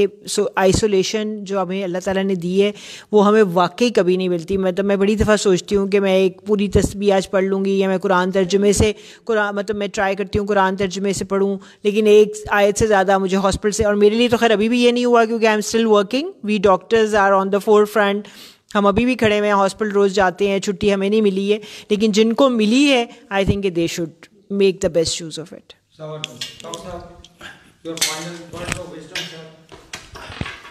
आइसोलेशन जो हमें अल्लाह ताला ने दी है वो हमें वाकई कभी नहीं मिलती। मतलब मैं बड़ी दफ़ा सोचती हूँ कि मैं एक पूरी तस्बीह आज पढ़ लूँगी, या मैं कुरान तर्जुमे से मैं ट्राई करती हूँ कुरान तर्जुमे से पढ़ूँ, लेकिन एक आयत से ज़्यादा मुझे हॉस्पिटल से, और मेरे लिए तो खैर अभी भी ये नहीं हुआ क्योंकि I am still working, we doctors are on the forefront, हम अभी भी खड़े हुए हैं, हॉस्पिटल रोज़ जाते हैं, छुट्टी हमें नहीं मिली है, लेकिन जिनको मिली है I think they should make the best use of it.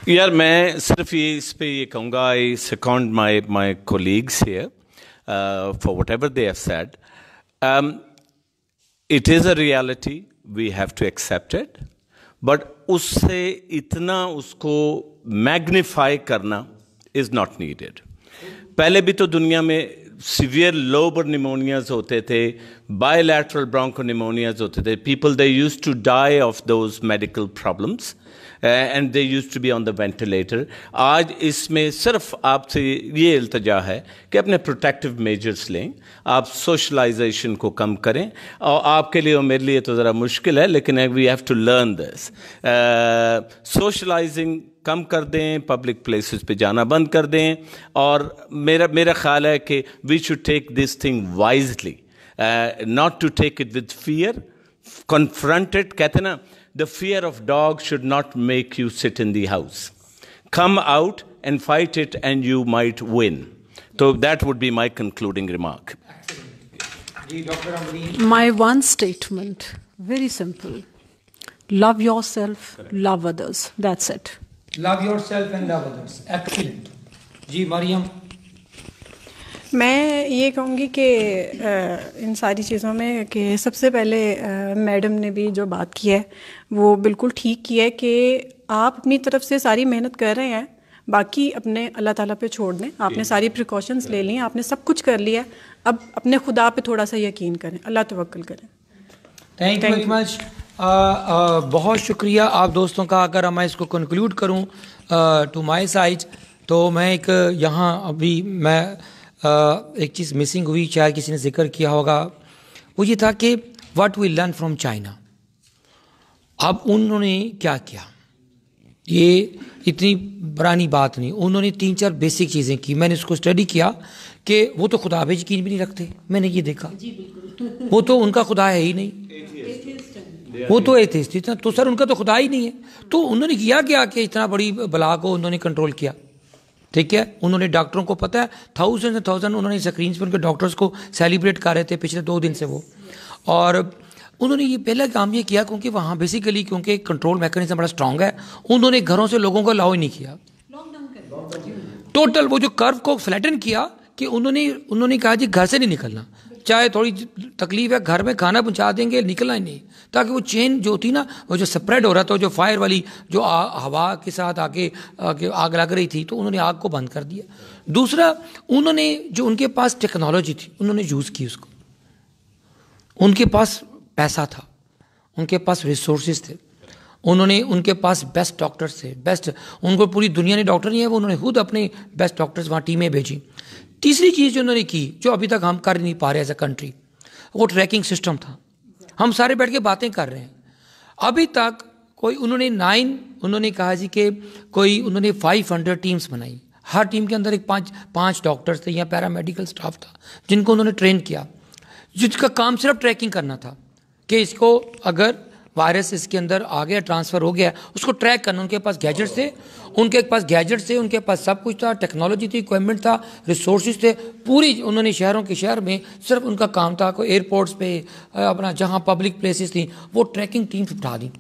यार मैं सिर्फ ये इस पे ये कहूँगा, I second my colleagues here for whatever they have said. It is a reality, we have to accept it, but उससे इतना उसको मैग्नीफाई करना इज़ नॉट नीडेड। पहले भी तो दुनिया में सीवियर लोबर निमोनियाज होते थे, बायलैटरल ब्रोंकोनिमोनियाज होते थे, people they used to die of those medical problems and they used to be on the ventilator. आज इसमें सिर्फ आपसे ये इल्तजा है कि अपने प्रोटेक्टिव मेजर्स लें, आप सोशलाइजेशन को कम करें, और आपके लिए और मेरे लिए तो ज़रा मुश्किल है, लेकिन we have to learn this. Socialising कम कर दें, पब्लिक प्लेसेस पे जाना बंद कर दें, और मेरा ख्याल है कि we should take this thing wisely, not to take it with fear, confront it. कहते ना, the fear of dog should not make you sit in the house. Come out and fight it and you might win. So that would be my concluding remark. My one statement, very simple. Love yourself, love others. That's it. Love yourself and love others. Excellent. जी मरियम। मैं ये कहूँगी कि इन सारी चीज़ों में कि सबसे पहले मैडम ने भी जो बात की है वो बिल्कुल ठीक की है कि आप अपनी तरफ से सारी मेहनत कर रहे हैं, बाकी अपने अल्लाह ताला पे छोड़ दें। आपने सारी प्रिकॉशंस ले ली हैं, आपने सब कुछ कर लिया, अब अपने खुदा पे थोड़ा सा यकीन करें, अल्लाह तवक्कुल करें। Thank you very much. बहुत शुक्रिया आप दोस्तों का। अगर मैं इसको कंक्लूड करूँ टू माय साइड, तो मैं एक यहाँ अभी मैं एक चीज़ मिसिंग हुई, शायद किसी ने जिक्र किया होगा, वो ये था कि what we learn from China. अब उन्होंने क्या किया, ये इतनी पुरानी बात नहीं, उन्होंने 3-4 बेसिक चीज़ें की। मैंने उसको स्टडी किया कि वो तो खुदा पे यकीन भी नहीं रखते, मैंने ये देखा वो तो उनका खुदा है ही नहीं, वो तो एथिस्ट थी, तो सर उनका तो खुदा ही नहीं है। तो उन्होंने किया क्या कि इतना बड़ी बला को उन्होंने कंट्रोल किया, ठीक है। उन्होंने डॉक्टरों को पता है थाउजेंड एंड थाउजेंड उन्होंने स्क्रीन पर उनके डॉक्टर्स को सेलिब्रेट कर रहे थे पिछले 2 दिन से वो। और उन्होंने ये पहला काम ये किया क्योंकि वहाँ बेसिकली क्योंकि कंट्रोल मैकेनिज्म बड़ा स्ट्रांग है, उन्होंने घरों से लोगों को अलाउ ही नहीं किया, टोटल वो जो कर्व को फ्लैटन किया कि उन्होंने कहा जी घर से नहीं निकलना, चाहे थोड़ी तकलीफ है घर में खाना पहुंचा देंगे, निकलना ही नहीं, ताकि वो चेन जो थी ना वो जो स्प्रेड हो रहा था, जो फायर वाली जो हवा के साथ आगे आग लग रही थी, तो उन्होंने आग को बंद कर दिया। दूसरा उन्होंने जो उनके पास टेक्नोलॉजी थी उन्होंने यूज़ की उसको, उनके पास पैसा था, उनके पास रिसोर्सेज थे, उनके पास बेस्ट डॉक्टर्स थे, बेस्ट, उनको पूरी दुनिया ने डॉक्टर नहीं है, वो उन्होंने खुद अपने बेस्ट डॉक्टर्स वहाँ टीमें भेजी। तीसरी चीज़ जो उन्होंने की जो अभी तक हम कर नहीं पा रहे एज अ कंट्री, वो ट्रैकिंग सिस्टम था। हम सारे बैठ के बातें कर रहे हैं, अभी तक कोई उन्होंने कहा जी कि कोई उन्होंने 500 टीम्स बनाई, हर टीम के अंदर एक पाँच डॉक्टर्स थे या पैरामेडिकल स्टाफ था जिनको उन्होंने ट्रेन किया, जिसका काम सिर्फ ट्रैकिंग करना था कि इसको अगर वायरस इसके अंदर आ गया, ट्रांसफ़र हो गया, उसको ट्रैक करना। उनके पास गैजेट्स थे, उनके पास सब कुछ था, टेक्नोलॉजी थी, इक्विपमेंट था, रिसोर्सेज थे, पूरी उन्होंने शहरों के शहर में सिर्फ उनका काम था कोई एयरपोर्ट्स पे अपना जहाँ पब्लिक प्लेसेस थी वो ट्रैकिंग टीम्स बिठा दी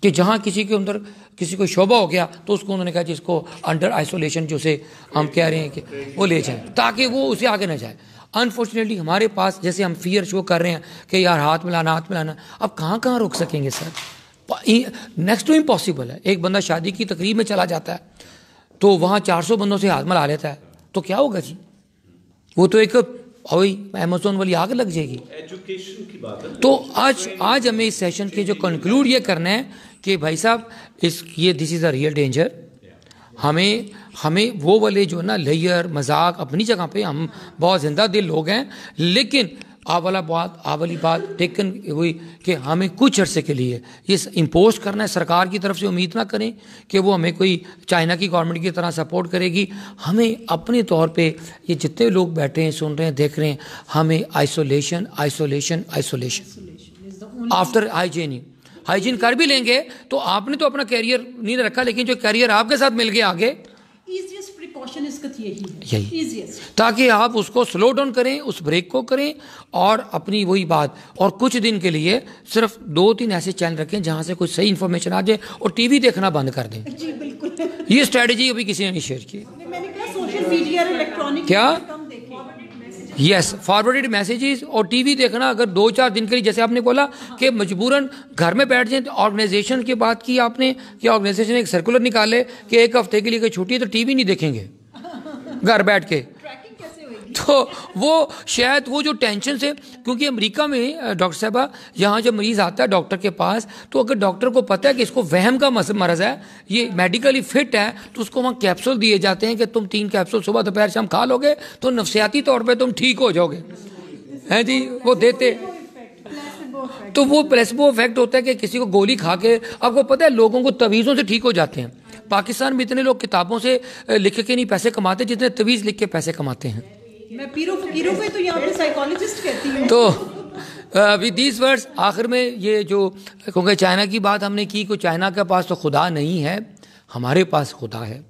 कि जहाँ किसी के अंदर किसी को शोबा हो गया तो उसको उन्होंने कहा जी इसको अंडर आइसोलेशन जो से हम कह रहे हैं कि वो ले जाएं ताकि वो उसे आगे ना जाए। अनफॉर्चुनेटली हमारे पास जैसे हम फियर शो कर रहे हैं कि यार हाथ मिलाना, अब कहाँ रोक सकेंगे सर, नेक्स्ट टू इम्पॉसिबल है। एक बंदा शादी की तकरीब में चला जाता है तो वहाँ 400 बंदों से हाथ मिला लेता है तो क्या होगा जी, वो तो एक अमेज़न वाली आग लग जाएगी। एजुकेशन की बात है। तो आज हमें इस सेशन के जो कंक्लूड ये करना है कि भाई साहब this is a real danger. हमें वो वाले जो ना लेयर मजाक अपनी जगह पे हम बहुत जिंदा दिल लोग हैं, लेकिन आ वाली बात टेकन हुई कि हमें कुछ अरसे के लिए ये इम्पोज करना है। सरकार की तरफ से उम्मीद ना करें कि वो हमें कोई चाइना की गवर्नमेंट की तरह सपोर्ट करेगी। हमें अपने तौर पे ये जितने लोग बैठे हैं, सुन रहे हैं, देख रहे हैं, हमें आइसोलेशन आफ्टर हाइजीन कर भी लेंगे तो आपने तो अपना कैरियर नहीं रखा, लेकिन जो कैरियर आपके साथ मिल गया आगे यही ताकि आप उसको स्लो डाउन करें, उस ब्रेक को करें और अपनी वही बात, और कुछ दिन के लिए सिर्फ 2-3 ऐसे चैनल रखें जहां से कोई सही इन्फॉर्मेशन आ जाए और टीवी देखना बंद कर दें। जी बिल्कुल, ये स्ट्रेटजी अभी किसी ने नहीं शेयर की। मैंने कहा सोशल मीडिया और इलेक्ट्रॉनिक क्या यस फॉरवर्डेड मैसेजेस और टीवी देखना अगर 2-4 दिन के लिए, जैसे आपने बोला कि मजबूरन घर में बैठ जाए, तो ऑर्गेनाइजेशन की बात की आपने कि ऑर्गेनाइजेशन एक सर्कुलर निकाले कि 1 हफ्ते के लिए कोई छुट्टी है तो टीवी नहीं देखेंगे घर बैठ के, तो वो शायद वो जो टेंशन से, क्योंकि अमेरिका में डॉक्टर साहबा यहाँ जब मरीज आता है डॉक्टर के पास तो अगर डॉक्टर को पता है कि इसको वहम का मरज़ है, ये मेडिकली फिट है, तो उसको वहाँ कैप्सूल दिए जाते हैं कि तुम 3 कैप्सूल सुबह दोपहर शाम खा लोगे तो नफसियाती तौर पे तुम ठीक हो जाओगे, हैं जी, वो देते। तो वो प्लेसिबो इफेक्ट होता है कि किसी को गोली खा के, आपको पता है लोगों को तवीज़ों से ठीक हो जाते हैं। पाकिस्तान में इतने लोग किताबों से लिख के नहीं पैसे कमाते जितने तवीज़ लिख के पैसे कमाते हैं। मैं पीरो फकीरों को तो यहाँ पे साइकोलॉजिस्ट कहती हूँ। तो विद दीज वर्ड्स आखिर में ये जो, क्योंकि चाइना की बात हमने की, कोई चाइना के पास तो खुदा नहीं है, हमारे पास खुदा है।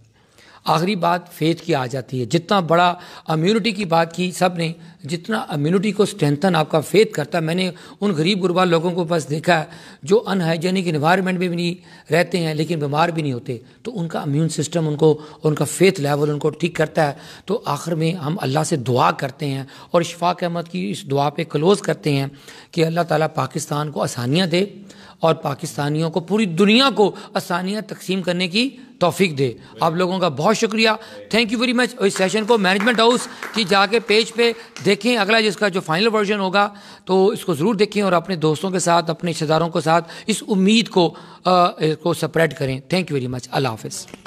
आखिरी बात फेथ की आ जाती है। जितना बड़ा इम्यूनिटी की बात की सब ने, जितना इम्यूनिटी को स्ट्रेंथन आपका फेथ करता है। मैंने उन गरीब गुरबा लोगों को पास देखा है जो अनहाइजेनिक इन्वायरमेंट में भी नहीं रहते हैं लेकिन बीमार भी नहीं होते, तो उनका इम्यून सिस्टम उनको, उनका फेथ लेवल उनको ठीक करता है। तो आखिर में हम अल्लाह से दुआ करते हैं और इशफाक अहमद की इस दुआ पे क्लोज़ करते हैं कि अल्लाह ताला पाकिस्तान को आसानियाँ दे और पाकिस्तानियों को, पूरी दुनिया को आसानियाँ तकसीम करने की तौफीक दे। आप लोगों का बहुत शुक्रिया, थैंक यू वेरी मच। इस सेशन को मैनेजमेंट हाउस की जाके पेज पे देखें, अगला जिसका जो फाइनल वर्जन होगा तो इसको ज़रूर देखें और अपने दोस्तों के साथ, अपने रिश्तेदारों के साथ इस उम्मीद को स्प्रेड करें। Thank you very much. अल्लाह हाफ़िज़।